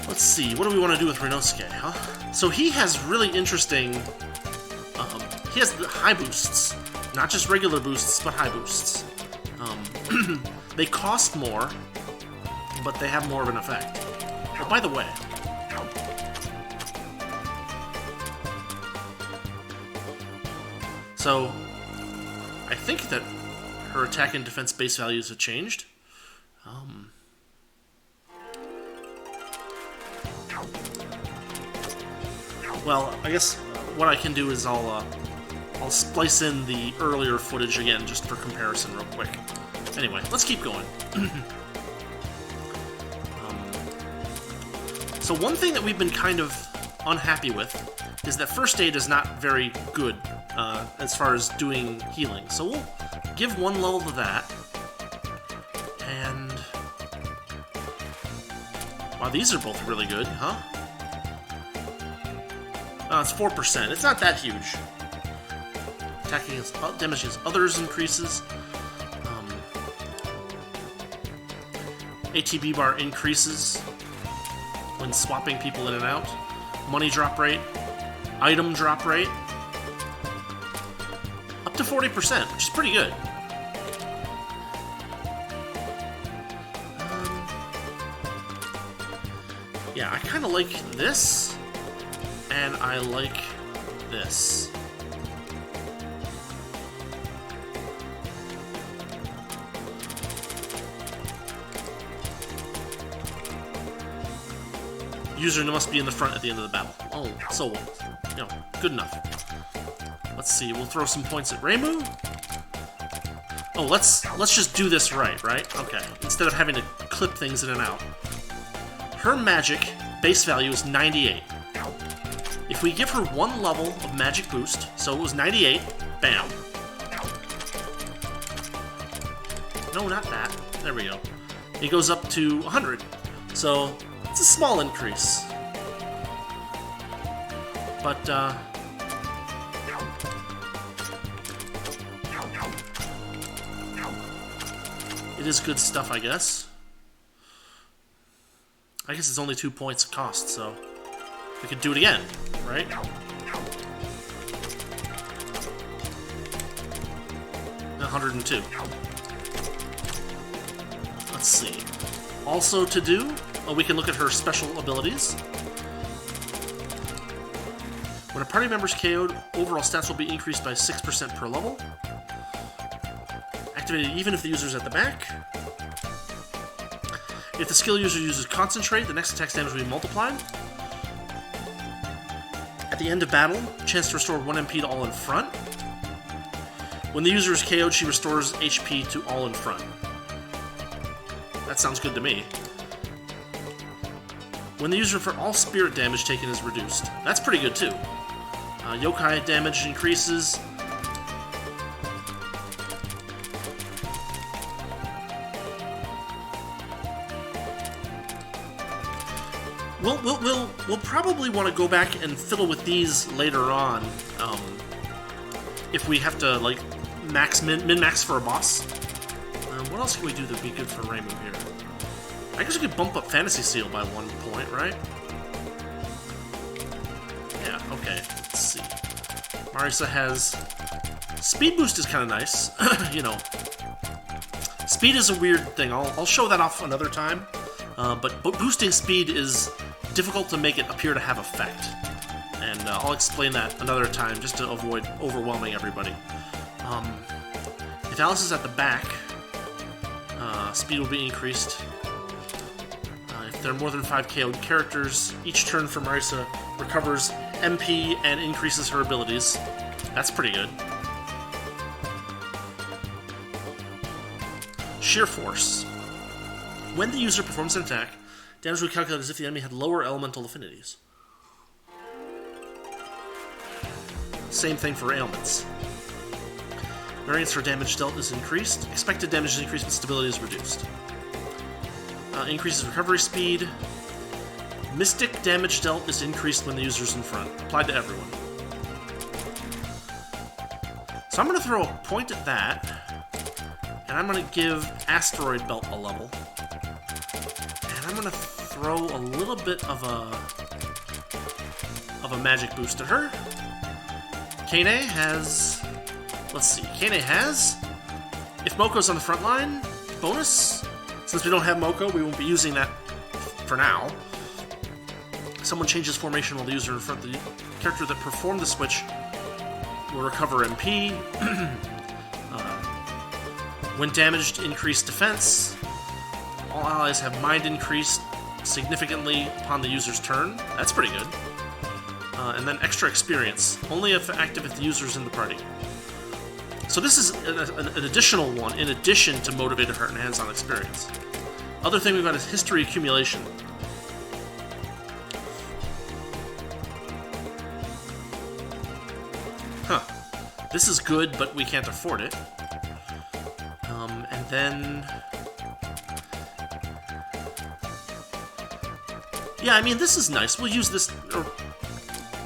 Let's see, what do we want to do with Rinosuke, huh? So he has really interesting... he has the high boosts. Not just regular boosts, but high boosts. They cost more, but they have more of an effect. Oh, by the way... So, I think that her attack and defense base values have changed. Well, I guess what I can do is I'll splice in the earlier footage again, just for comparison real quick. Anyway, let's keep going. So one thing that we've been kind of unhappy with is that First Aid is not very good as far as doing healing. So we'll give one level to that. And... wow, these are both really good, huh? It's 4%. It's not that huge. Attacking against damage against others increases. ATB bar increases when swapping people in and out. Money drop rate. Item drop rate. Up to 40%, which is pretty good. Yeah, I kind of like this. And I like this. User must be in the front at the end of the battle. Oh, so, you know, good enough. Let's see, we'll throw some points at Reimu. Oh, let's just do this right? Okay. Instead of having to clip things in and out. Her magic base value is 98. If we give her one level of magic boost, so it was 98, bam. No, not that. There we go. It goes up to 100. So it's a small increase. But, it is good stuff, I guess. I guess it's only 2 points cost, so we could do it again, right? $102. Let's see. Also to do, we can look at her special abilities. When a party member is KO'd, overall stats will be increased by 6% per level. Activated even if the user is at the back. If the skill user uses Concentrate, the next attack's damage will be multiplied. At the end of battle, chance to restore 1 MP to all in front. When the user is KO'd, she restores HP to all in front. That sounds good to me. When the user for all spirit damage taken is reduced. That's pretty good too. Yokai damage increases. We'll probably want to go back and fiddle with these later on, if we have to like min-max for a boss. What else can we do that would be good for Reimu here? I guess we could bump up Fantasy Seal by 1 point, right? Yeah, okay. Let's see. Marisa has... Speed boost is kind of nice. You know. Speed is a weird thing. I'll show that off another time. But boosting speed is difficult to make it appear to have effect. And I'll explain that another time just to avoid overwhelming everybody. If Alice is at the back, speed will be increased. If there are more than 5 KO'd characters, each turn for Marisa recovers MP and increases her abilities. That's pretty good. Sheer Force. When the user performs an attack, damage will be calculated as if the enemy had lower elemental affinities. Same thing for ailments. Variance for damage dealt is increased. Expected damage is increased, but stability is reduced. Increases recovery speed. Mystic damage dealt is increased when the user is in front. Applied to everyone. So I'm going to throw a point at that. And I'm going to give Asteroid Belt a level. And I'm going to throw a little bit of a magic boost at her. Kane has... Let's see. Kane has... If Moko's on the front line, bonus. Since we don't have Moko, we won't be using that for now. Someone changes formation while the user in front of the character that performed the switch will recover MP. When damaged, increased defense. All allies have mind increased significantly upon the user's turn. That's pretty good. And then extra experience. Only if active if the user is in the party. So this is an additional one in addition to Motivated Heart and Hands-on Experience. Other thing we've got is History Accumulation. Huh. This is good, but we can't afford it. And then... Yeah, I mean, this is nice. We'll use this...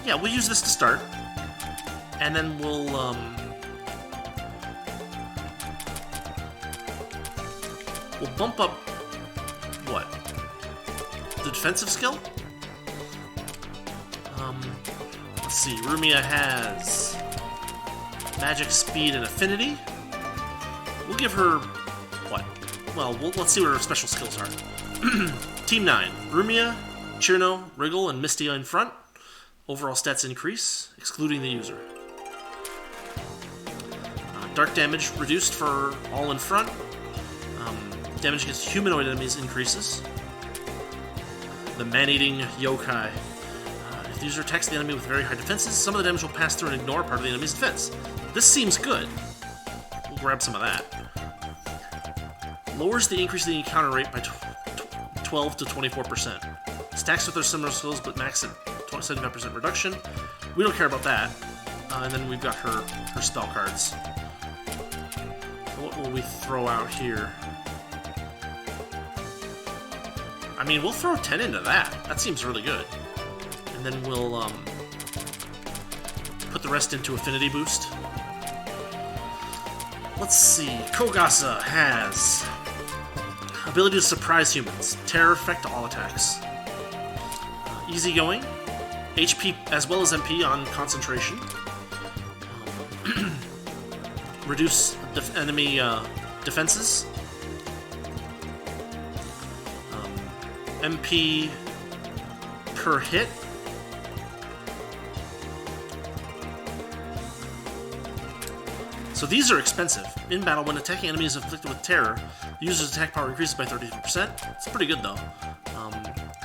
Yeah, we'll use this to start. And then we'll bump up... What? The defensive skill? Let's see. Rumia has... Magic, Speed, and Affinity. We'll give her... What? Well, let's see what her special skills are. Team 9. Rumia, Chirno, Wriggle, and Misty in front. Overall stats increase, excluding the user. Dark damage reduced for all in front. Damage against humanoid enemies increases. The man-eating yokai. If the user attacks the enemy with very high defenses, some of the damage will pass through and ignore part of the enemy's defense. This seems good. We'll grab some of that. lowers the increase in the encounter rate by 12 to 24%. Stacks with their similar skills, but max at 75% reduction. We don't care about that. And then we've got her spell cards. What will we throw out here? I mean, we'll throw 10 into that. That seems really good. And then we'll put the rest into Affinity Boost. Let's see. Kogasa has ability to surprise humans. Terror effect to all attacks. Easygoing. HP as well as MP on concentration. Reduce enemy defenses. MP per hit. So these are expensive. In battle, when attacking enemies afflicted with terror, the user's attack power increases by 33%. It's pretty good though.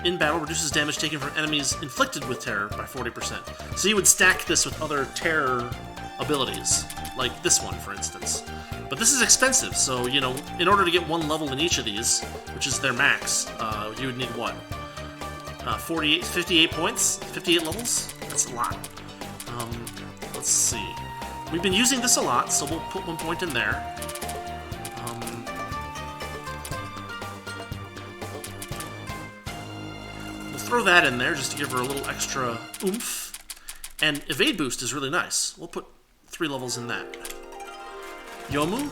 In battle, reduces damage taken from enemies inflicted with terror by 40%. So you would stack this with other terror abilities, like this one, for instance. But this is expensive, so, you know, in order to get one level in each of these, which is their max, you would need what? 58 points? 58 levels? That's a lot. Let's see. We've been using this a lot, so we'll put 1 point in there. We'll throw that in there just to give her a little extra oomph. And Evade Boost is really nice. We'll put 3 levels in that. Yomu.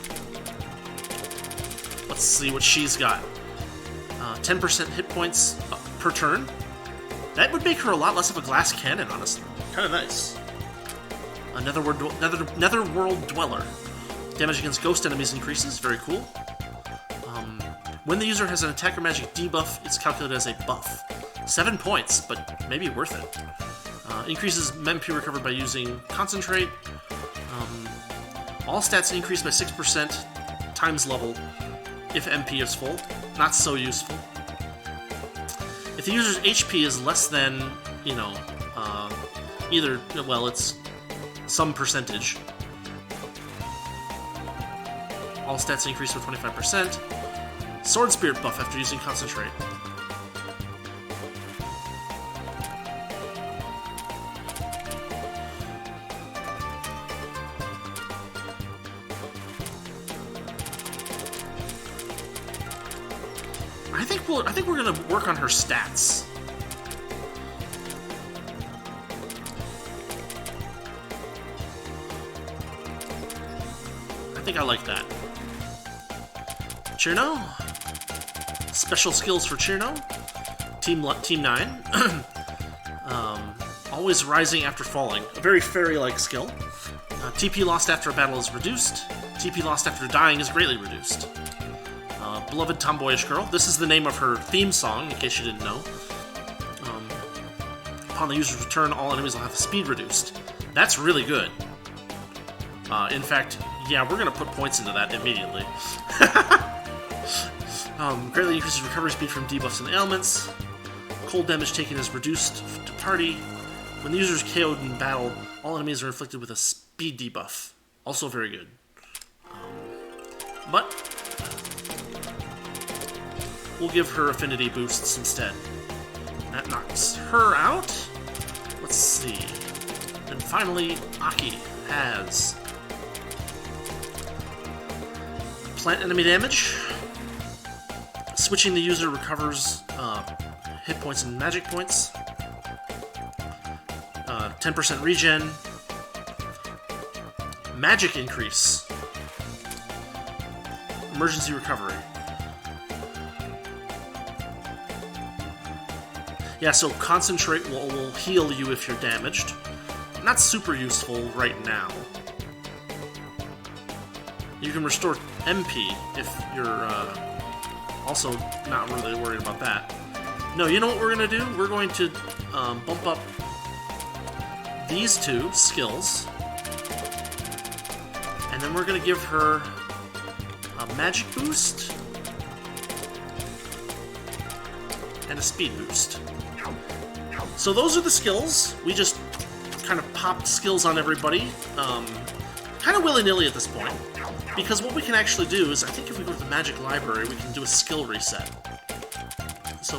Let's see what she's got. 10% hit points per turn. That would make her a lot less of a glass cannon, honestly. Kind of nice. A Netherworld Dweller. Damage against ghost enemies increases. Very cool. When the user has an attack or magic debuff, it's calculated as a buff. 7 points, but maybe worth it. Increases MP recovered by using Concentrate. All stats increase by 6% times level if MP is full. Not so useful. If the user's HP is less than, you know, either, well, it's some percentage. All stats increase by 25%. Sword Spirit buff after using Concentrate. I think we're gonna work on her stats. I think I like that. Chirno. Special skills for Chirno. Team 9. Always rising after falling. A very fairy-like skill. TP lost after a battle is reduced. TP lost after dying is greatly reduced. Beloved Tomboyish Girl. This is the name of her theme song, in case you didn't know. Upon the user's return, all enemies will have the speed reduced. That's really good. In fact, yeah, we're going to put points into that immediately. Greatly increases recovery speed from debuffs and ailments. Cold damage taken is reduced to party. When the user is KO'd in battle, all enemies are inflicted with a speed debuff. Also very good. But we'll give her affinity boosts instead. That knocks her out. Let's see. And finally, Aki has plant enemy damage. Switching the user recovers hit points and magic points. 10% regen. Magic increase. Emergency recovery. Yeah, so Concentrate will heal you if you're damaged. Not super useful right now. You can restore MP if you're also not really worried about that. No, you know what we're going to do? We're going to bump up these 2 skills. And then we're going to give her a magic boost and a speed boost. So those are the skills. We just kind of popped skills on everybody. kind of willy-nilly at this point, because what we can actually do is, I think if we go to the Magic Library, we can do a skill reset. So...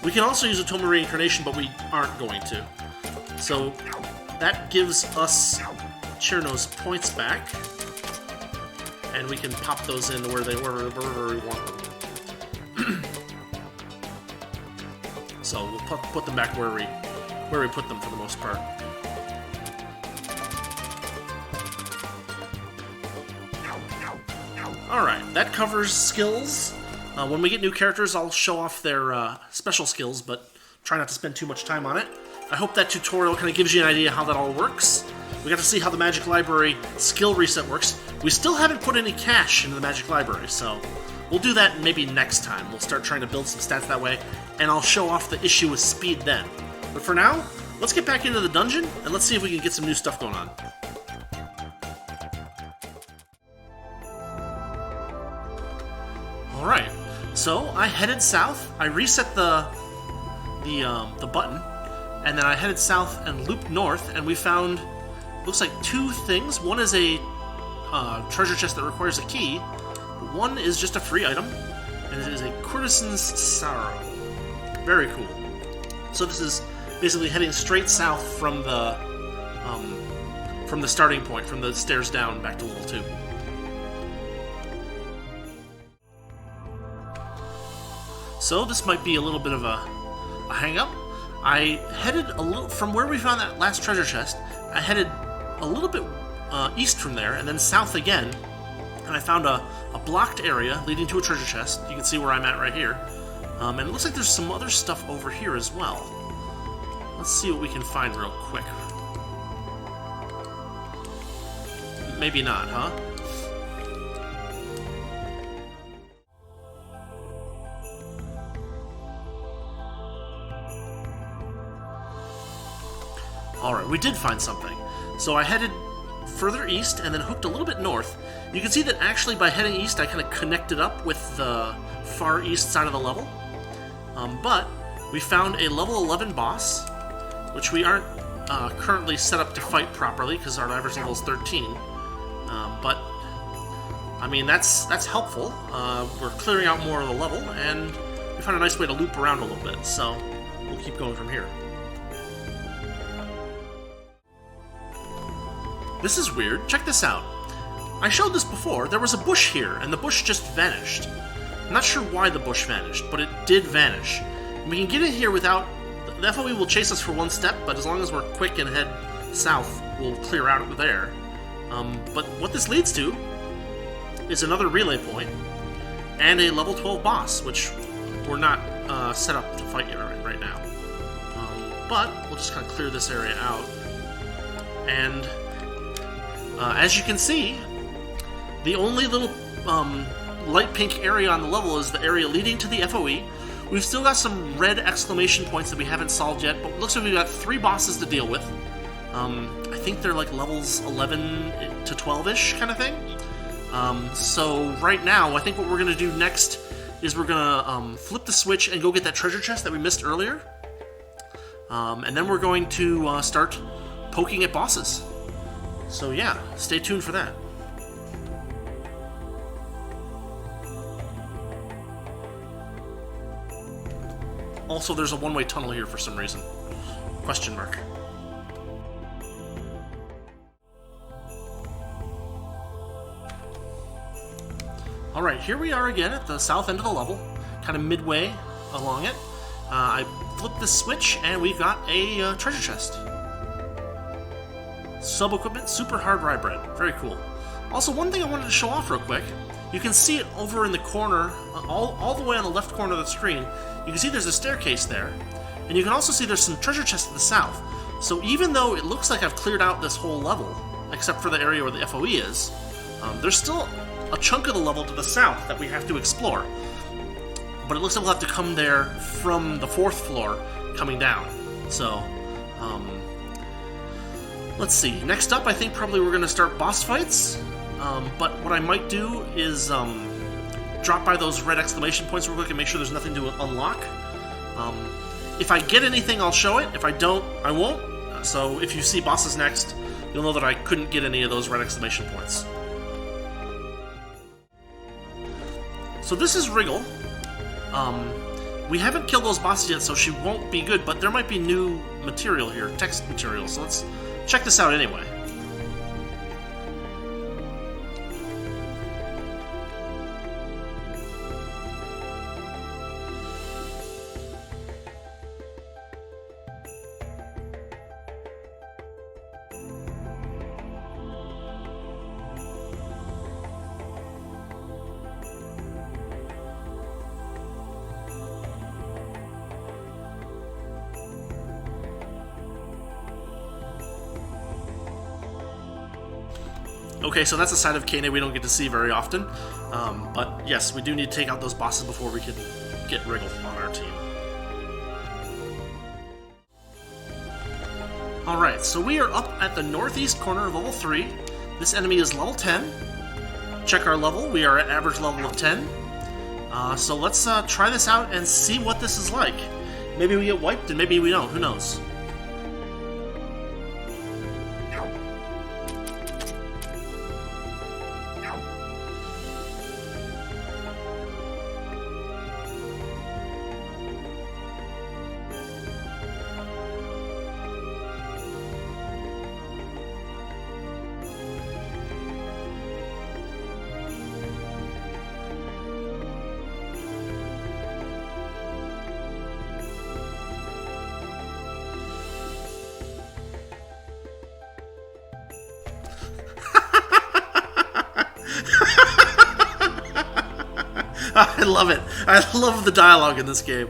we can also use a Tome of Reincarnation, but we aren't going to. So that gives us Chirno's points back, and we can pop those in wherever we want them. So we'll put them back where we put them for the most part. Alright, that covers skills. When we get new characters, I'll show off their special skills, but try not to spend too much time on it. I hope that tutorial kind of gives you an idea how that all works. We got to see how the Magic Library skill reset works. We still haven't put any cash into the Magic Library, so we'll do that maybe next time. We'll start trying to build some stats that way, and I'll show off the issue with speed then. But for now, let's get back into the dungeon, and let's see if we can get some new stuff going on. Alright, so I headed south, I reset the button, and then I headed south and looped north, and we found, looks like two things. One is a treasure chest that requires a key, one is just a free item, and it is a Courtesan's Sorrow. Very cool. So this is basically heading straight south from the starting point, from the stairs down back to level 2. So this might be a little bit of a hang-up. I headed a little from where we found that last treasure chest. I headed a little bit east from there, and then south again, and I found a blocked area leading to a treasure chest. You can see where I'm at right here. And it looks like there's some other stuff over here as well. Let's see what we can find real quick. Maybe not, huh? Alright, we did find something. So I headed further east and then hooked a little bit north. You can see that actually by heading east I kind of connected up with the far east side of the level. But we found a level 11 boss, which we aren't currently set up to fight properly because our average level is 13. But, I mean, that's helpful. We're clearing out more of the level, and we found a nice way to loop around a little bit, so we'll keep going from here. This is weird. Check this out. I showed this before. There was a bush here, and the bush just vanished. I'm not sure why the bush vanished, but it did vanish. And we can get in here without... The FOE will chase us for one step, but as long as we're quick and head south, we'll clear out of there. But what this leads to is another relay point and a level 12 boss, which we're not set up to fight yet right now. But we'll just kind of clear this area out. And... as you can see, the only little light pink area on the level is the area leading to the FOE. We've still got some red exclamation points that we haven't solved yet, but it looks like we've got 3 bosses to deal with. I think they're like levels 11 to 12-ish kind of thing. So right now, I think what we're going to do next is we're going to flip the switch and go get that treasure chest that we missed earlier. And then we're going to start poking at bosses. So yeah, stay tuned for that. Also, there's a one-way tunnel here for some reason. Question mark. Alright, here we are again at the south end of the level, kind of midway along it. I flipped the switch and we got a treasure chest. Sub-equipment, super hard rye bread. Very cool. Also, one thing I wanted to show off real quick. You can see it over in the corner, all the way on the left corner of the screen. You can see there's a staircase there. And you can also see there's some treasure chests to the south. So even though it looks like I've cleared out this whole level, except for the area where the FOE is, there's still a chunk of the level to the south that we have to explore. But it looks like we'll have to come there from the 4th floor coming down. So, let's see. Next up, I think probably we're going to start boss fights. But what I might do is drop by those red exclamation points real quick and make sure there's nothing to unlock. If I get anything, I'll show it. If I don't, I won't. So if you see bosses next, you'll know that I couldn't get any of those red exclamation points. So this is Wriggle. We haven't killed those bosses yet, so she won't be good, but there might be new material here, text material, so let's check this out anyway. Okay, so that's a side of Kane we don't get to see very often. But yes, we do need to take out those bosses before we can get Wriggle on our team. Alright, so we are up at the northeast corner of level 3. This enemy is level 10. Check our level, we are at average level of 10. So let's try this out and see what this is like. Maybe we get wiped and maybe we don't, who knows? I love it. I love the dialogue in this game.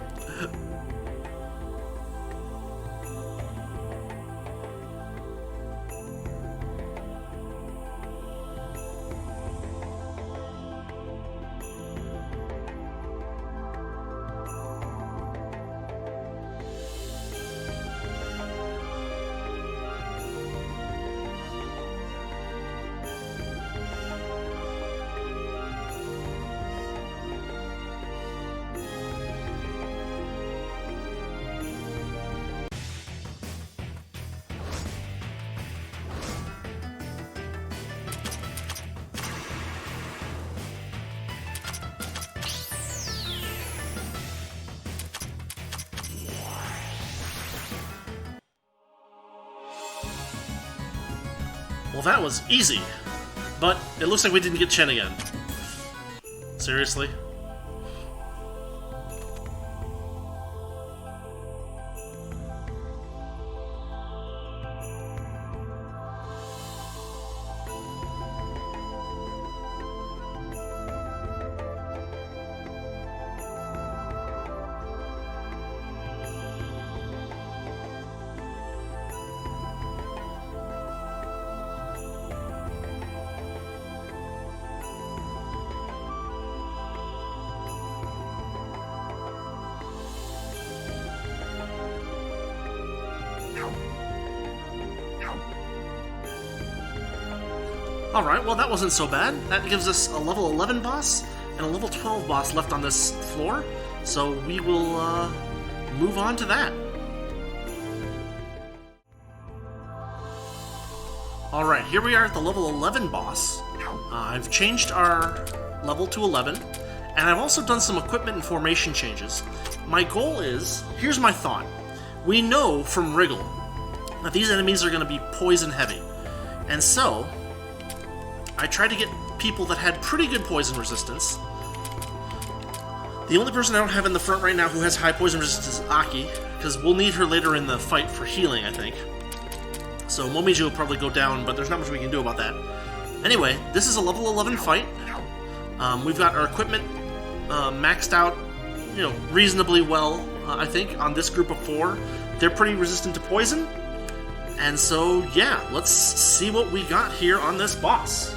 Well, that was easy, but it looks like we didn't get Chen again. Seriously? Alright, well that wasn't so bad. That gives us a level 11 boss and a level 12 boss left on this floor. So we will move on to that. Alright, here we are at the level 11 boss. I've changed our level to 11, and I've also done some equipment and formation changes. My goal is, here's my thought. We know from Wriggle that these enemies are going to be poison heavy. And so, I tried to get people that had pretty good poison resistance. The only person I don't have in the front right now who has high poison resistance is Aki, because we'll need her later in the fight for healing, I think. So Momiji will probably go down, but there's not much we can do about that. Anyway, this is a level 11 fight. We've got our equipment maxed out, reasonably well, I think, on this group of 4. They're pretty resistant to poison. And so, yeah, let's see what we got here on this boss.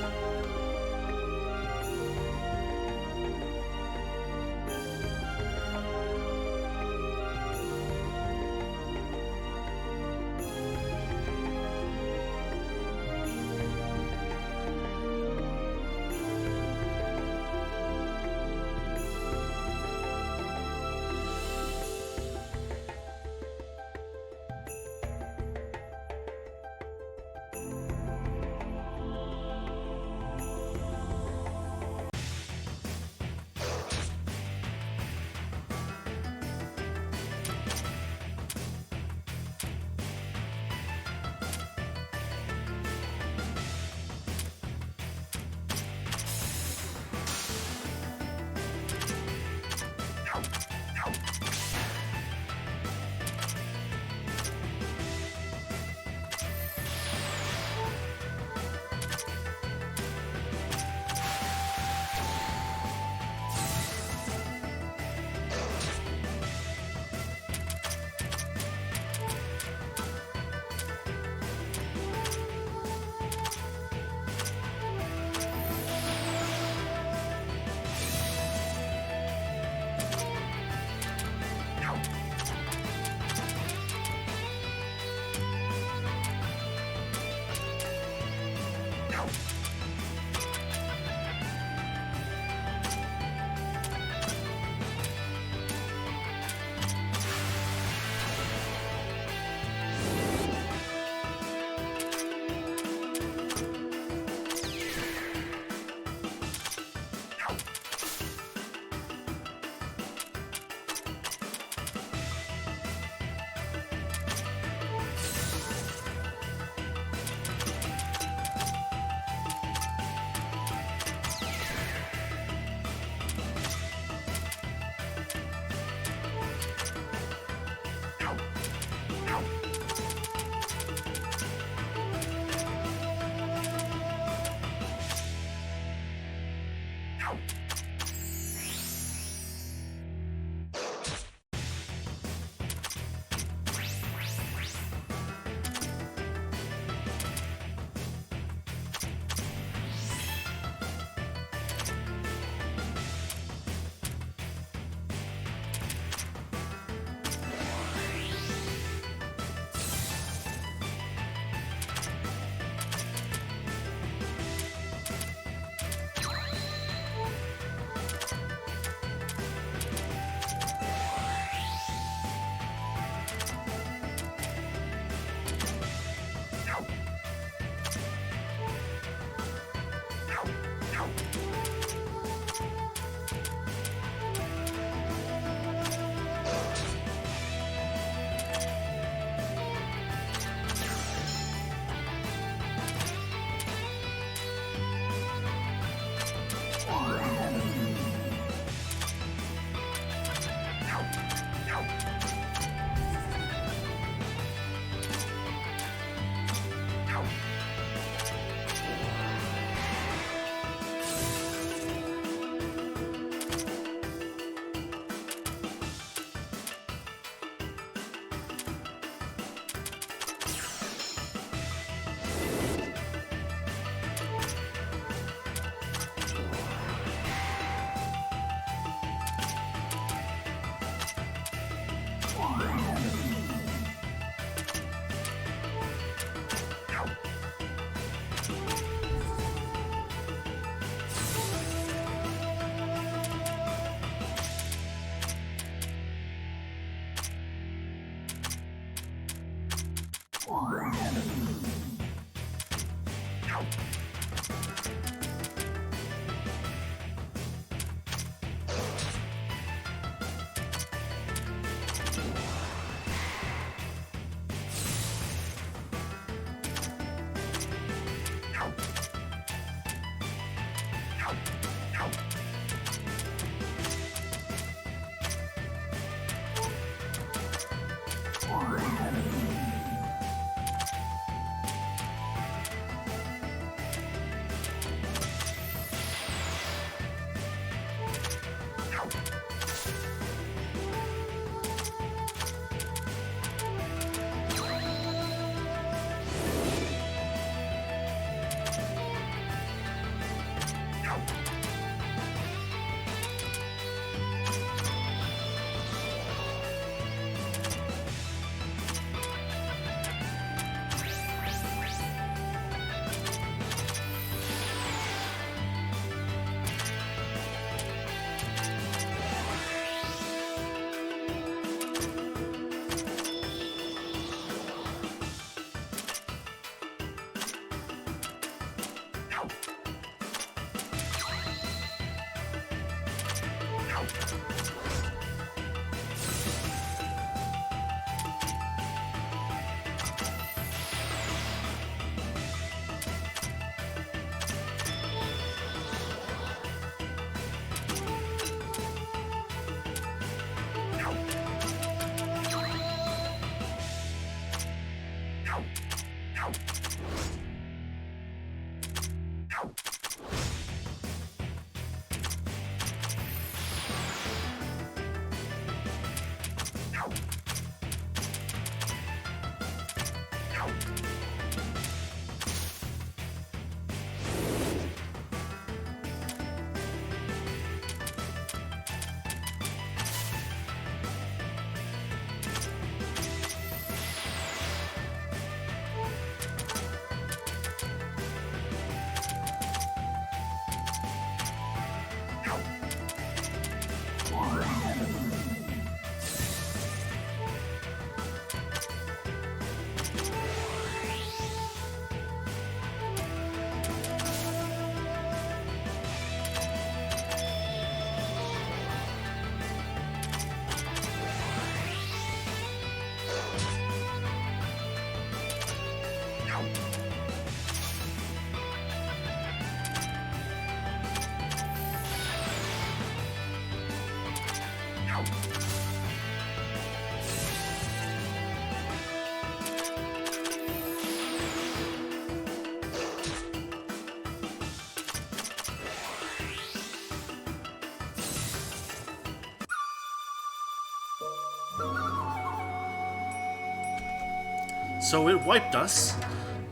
So it wiped us,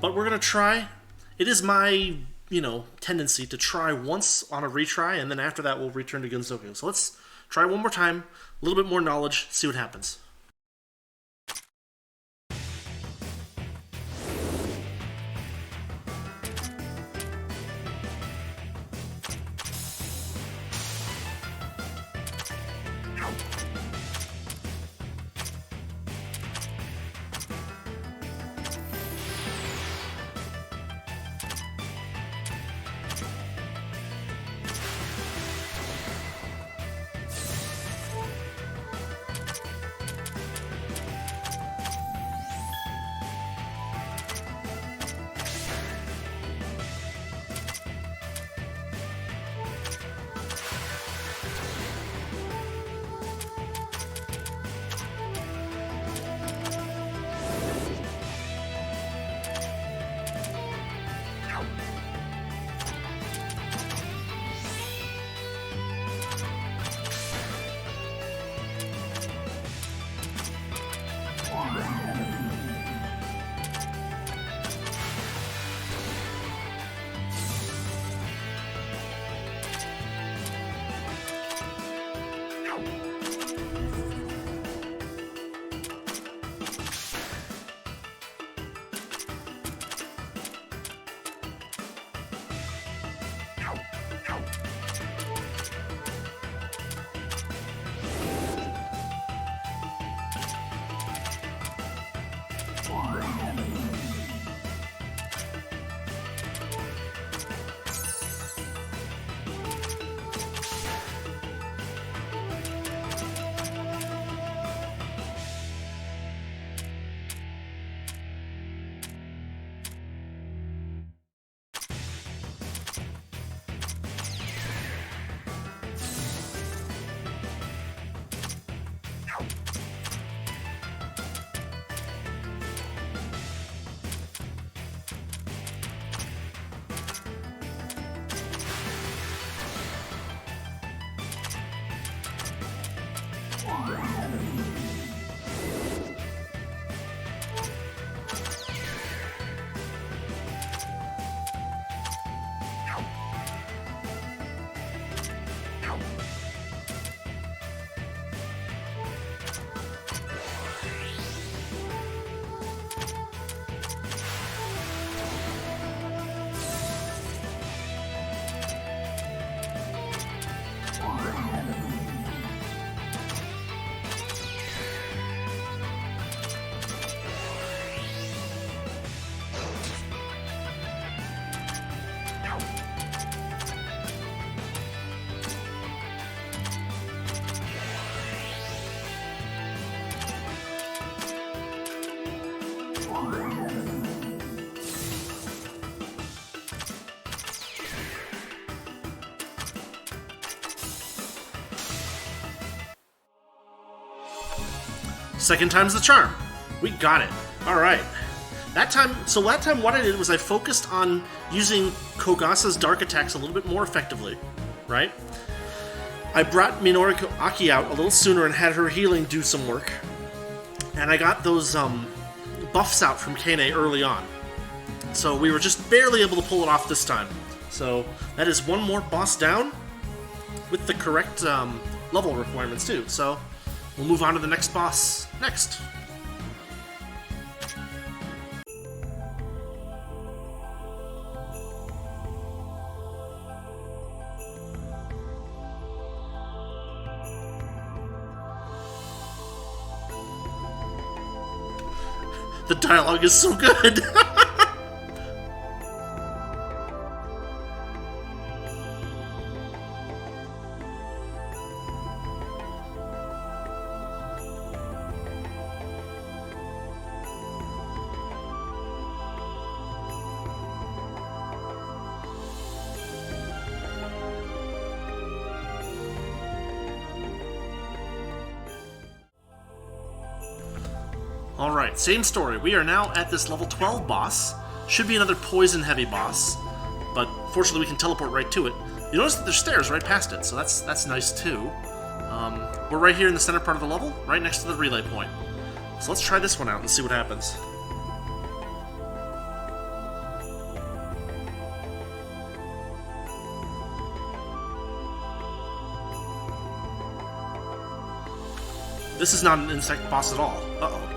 but we're gonna try. It is my, tendency to try once on a retry, and then after that we'll return to Gunsoku. So let's try one more time, a little bit more knowledge, see what happens. Second time's the charm. We got it. Alright. That time what I did was I focused on using Kogasa's dark attacks a little bit more effectively, right? I brought Minoru Aki out a little sooner and had her healing do some work. And I got those buffs out from Kane early on. So we were just barely able to pull it off this time. So that is one more boss down with the correct level requirements too. So we'll move on to the next boss next. The dialogue is so good! Alright, same story. We are now at this level 12 boss. Should be another poison heavy boss, but fortunately we can teleport right to it. You notice that there's stairs right past it, so that's nice too. We're right here in the center part of the level, right next to the relay point. So let's try this one out and see what happens. This is not an insect boss at all. Uh-oh.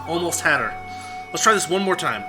Almost had her. Let's try this one more time.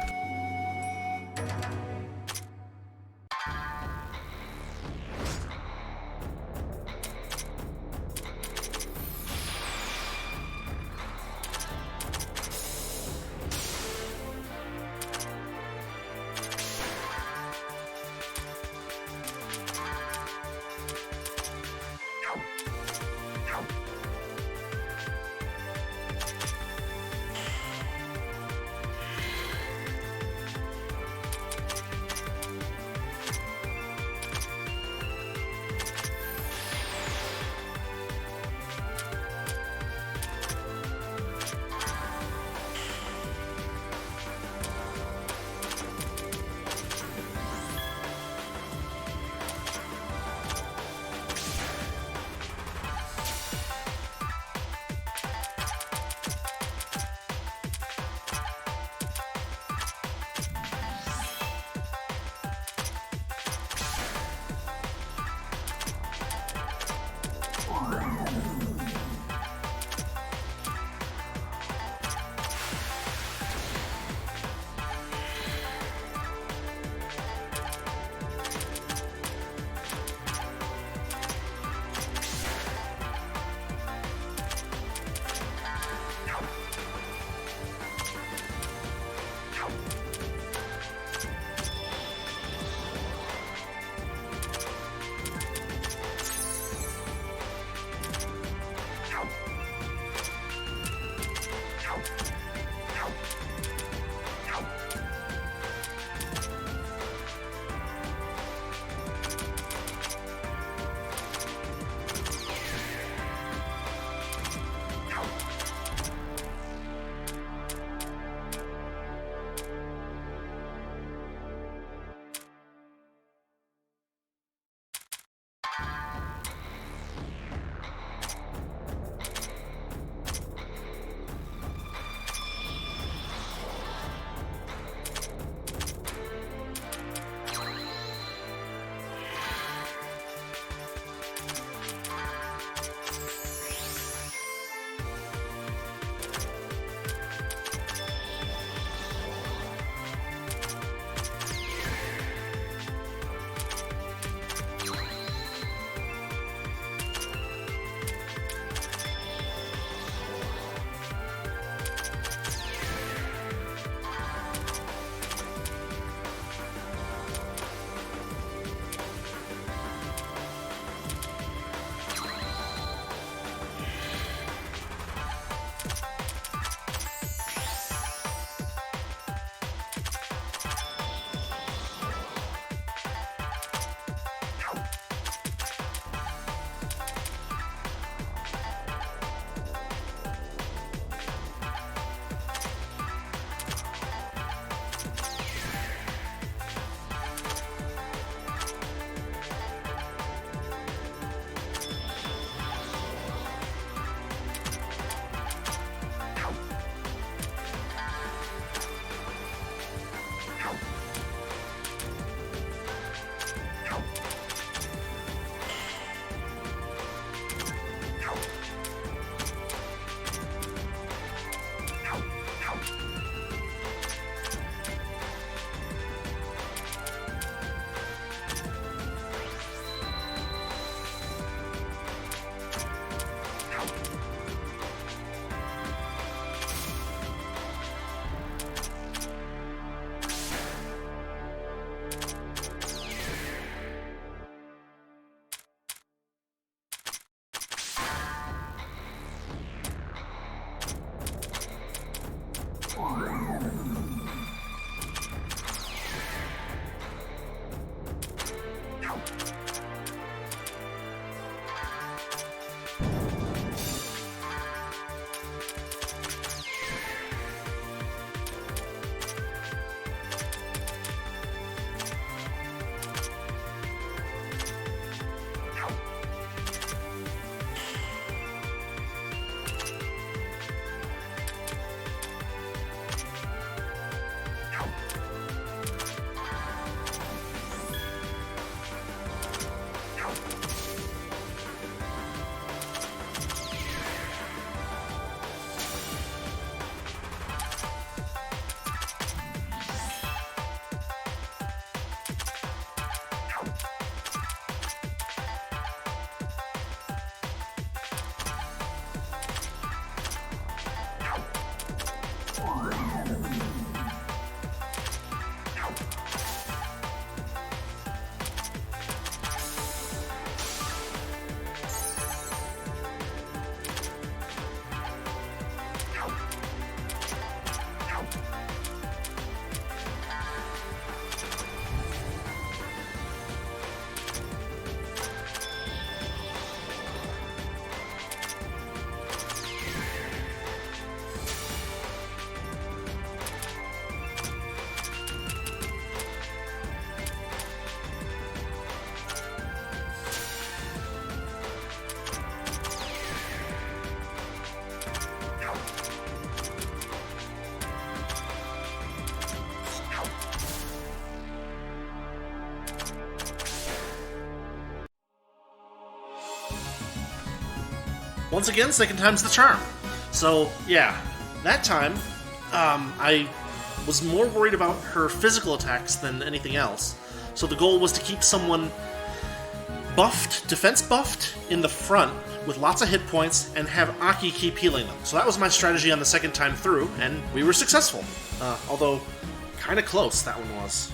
once again, second time's the charm. So, yeah, that time, I was more worried about her physical attacks than anything else. So the goal was to keep someone buffed, defense buffed, in the front with lots of hit points, and have Aki keep healing them. So that was my strategy on the second time through, and we were successful. Although, kind of close, that one was.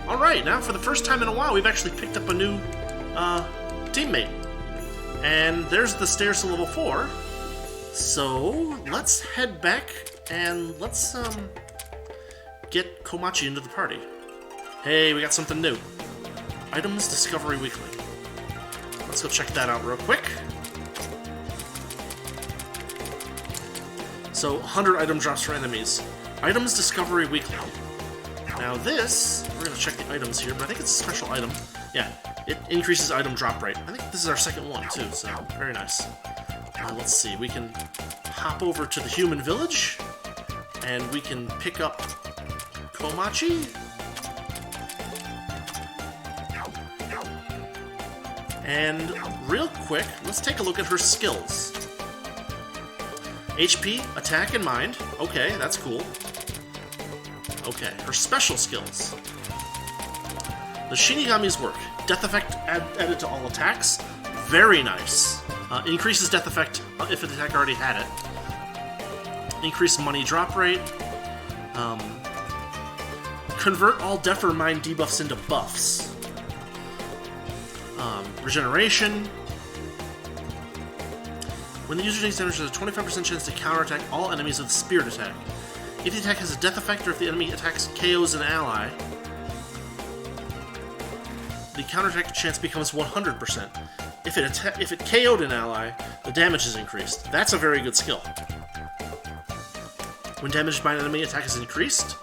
Alright, now for the first time in a while, we've actually picked up a new teammate. And there's the stairs to level 4. So, let's head back and let's get Komachi into the party. Hey, we got something new. Items Discovery Weekly. Let's go check that out real quick. So, 100 item drops for enemies. Items Discovery Weekly. Now this, we're going to check the items here, but I think it's a special item. Yeah, it increases item drop rate. I think this is our second one too, so very nice. Let's see, we can hop over to the human village, and we can pick up Komachi. And real quick, let's take a look at her skills. HP, attack, and mind. Okay, that's cool. Okay, her special skills. The Shinigami's work. Death effect added to all attacks. Very nice. Increases death effect if an attack already had it. Increase money drop rate. Convert all death or mind debuffs into buffs. Regeneration. When the user takes damage, there's a 25% chance to counterattack all enemies with Spirit Attack. If the attack has a death effect or if the enemy attacks KOs an ally, the counterattack chance becomes 100%. If it KO'd an ally, the damage is increased. That's a very good skill. When damaged by an enemy, attack is increased.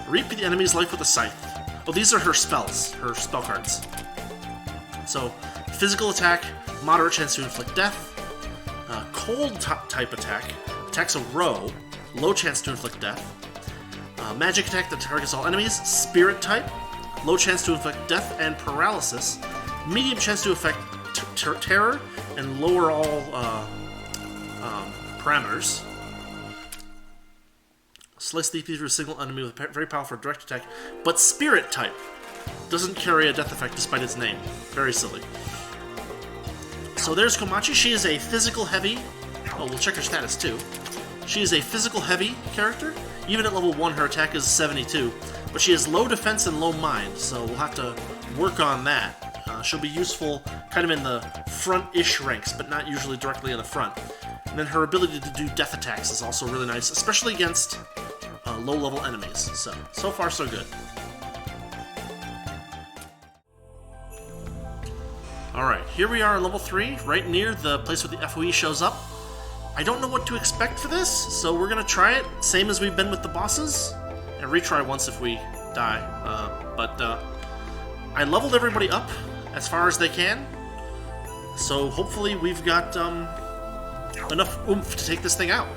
Reap the enemy's life with a scythe. Oh, these are her spells, her spell cards. So, physical attack, moderate chance to inflict death. Cold type attack, attacks a row, low chance to inflict death. Magic attack that targets all enemies, spirit type, low chance to inflict death and paralysis, medium chance to affect terror, and lower all parameters. Slice the through a single enemy with a very powerful direct attack, but spirit type doesn't carry a death effect despite its name. Very silly. So there's Komachi. She is a physical heavy. Oh, we'll check her status too. She is a physical heavy character. Even at level 1, her attack is 72. But she has low defense and low mind, so we'll have to work on that. She'll be useful kind of in the front-ish ranks, but not usually directly in the front. And then her ability to do death attacks is also really nice, especially against low-level enemies. So far, so good. Alright, here we are on level 3, right near the place where the FOE shows up. I don't know what to expect for this, so we're gonna try it, same as we've been with the bosses, and retry once if we die. I leveled everybody up as far as they can, so hopefully we've got enough oomph to take this thing out.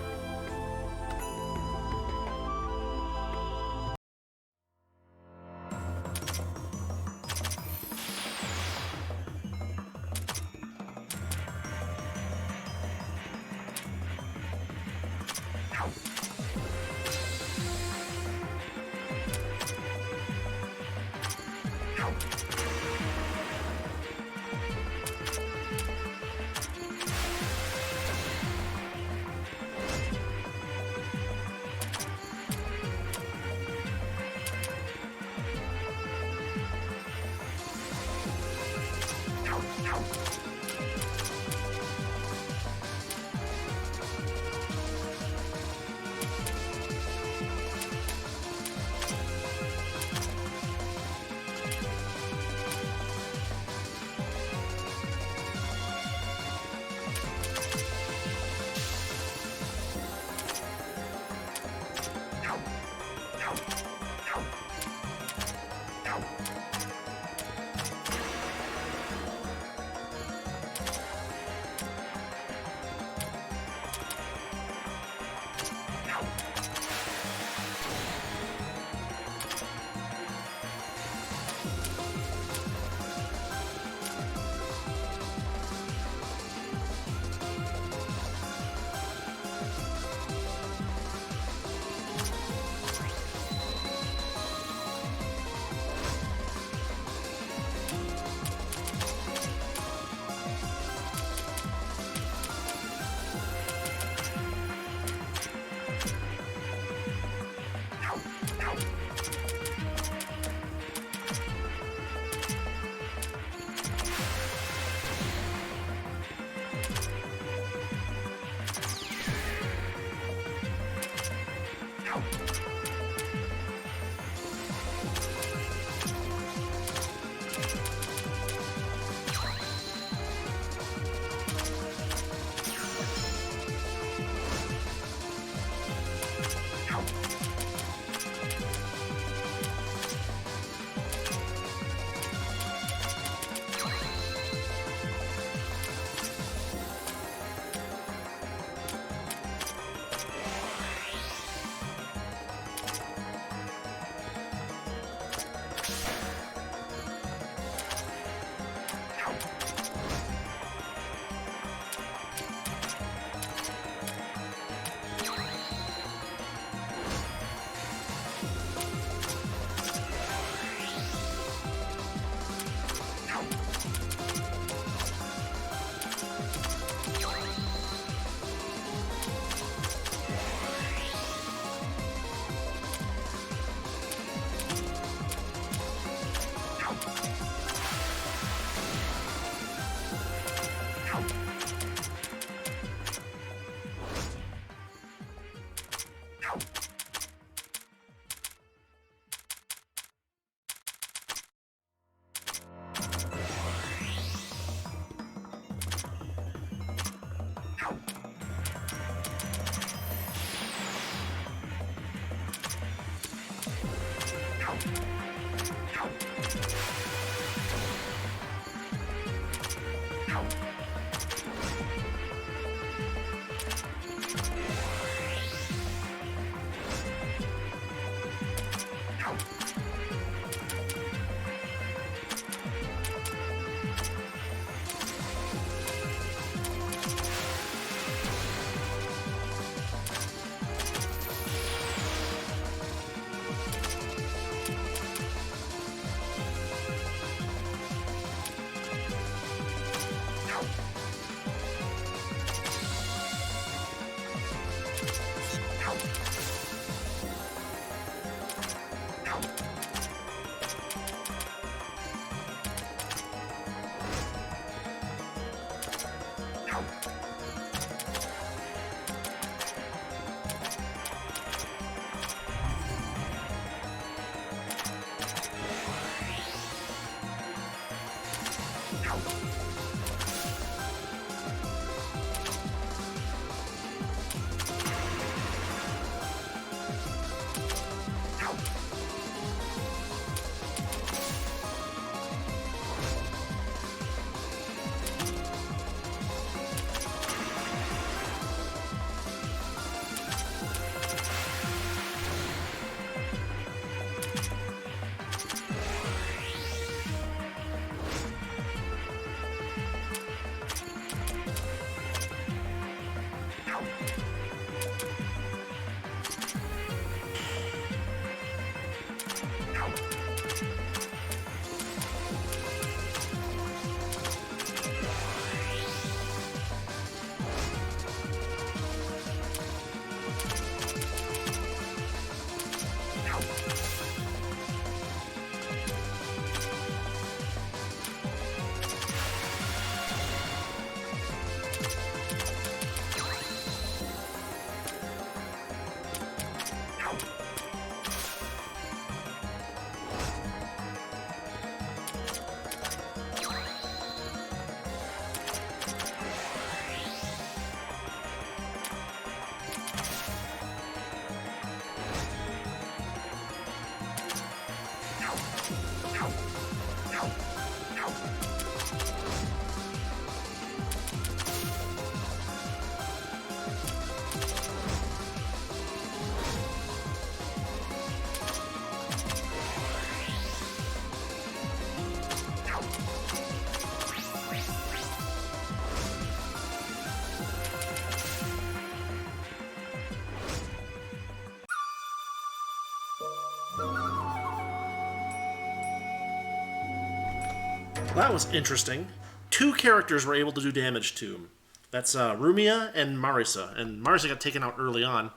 That was interesting. 2 characters were able to do damage to him. That's Rumia and Marisa. And Marisa got taken out early on,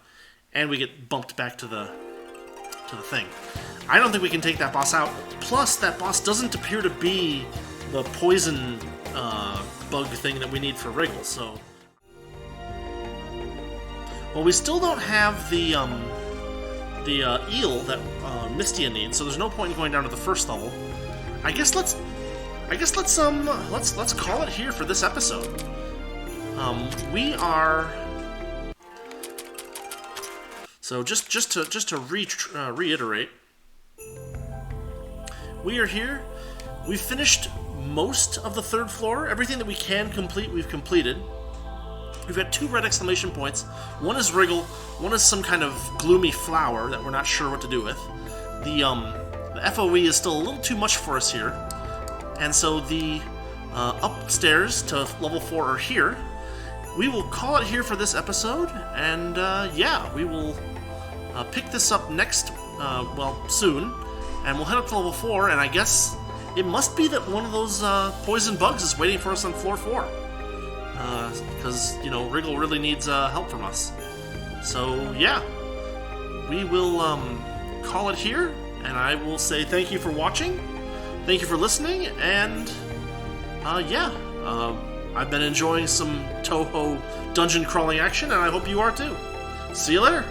and we get bumped back to the thing. I don't think we can take that boss out. Plus, that boss doesn't appear to be the poison bug thing that we need for Wriggle, so... Well, we still don't have the eel that Mystia needs, so there's no point in going down to the first level. I guess let's call it here for this episode. We are... So just to reiterate, we are here. We've finished most of the 3rd floor. Everything that we can complete, we've completed. We've got 2 red exclamation points. One is Wriggle. One is some kind of gloomy flower that we're not sure what to do with. The FOE is still a little too much for us here, and so the upstairs to level 4 are here. We will call it here for this episode, and yeah, we will pick this up next, soon, and we'll head up to level 4, and I guess it must be that one of those poison bugs is waiting for us on floor 4. Because, Wriggle really needs help from us. So, yeah, we will call it here, and I will say thank you for watching, thank you for listening, and, I've been enjoying some Touhou dungeon crawling action, and I hope you are too. See you later!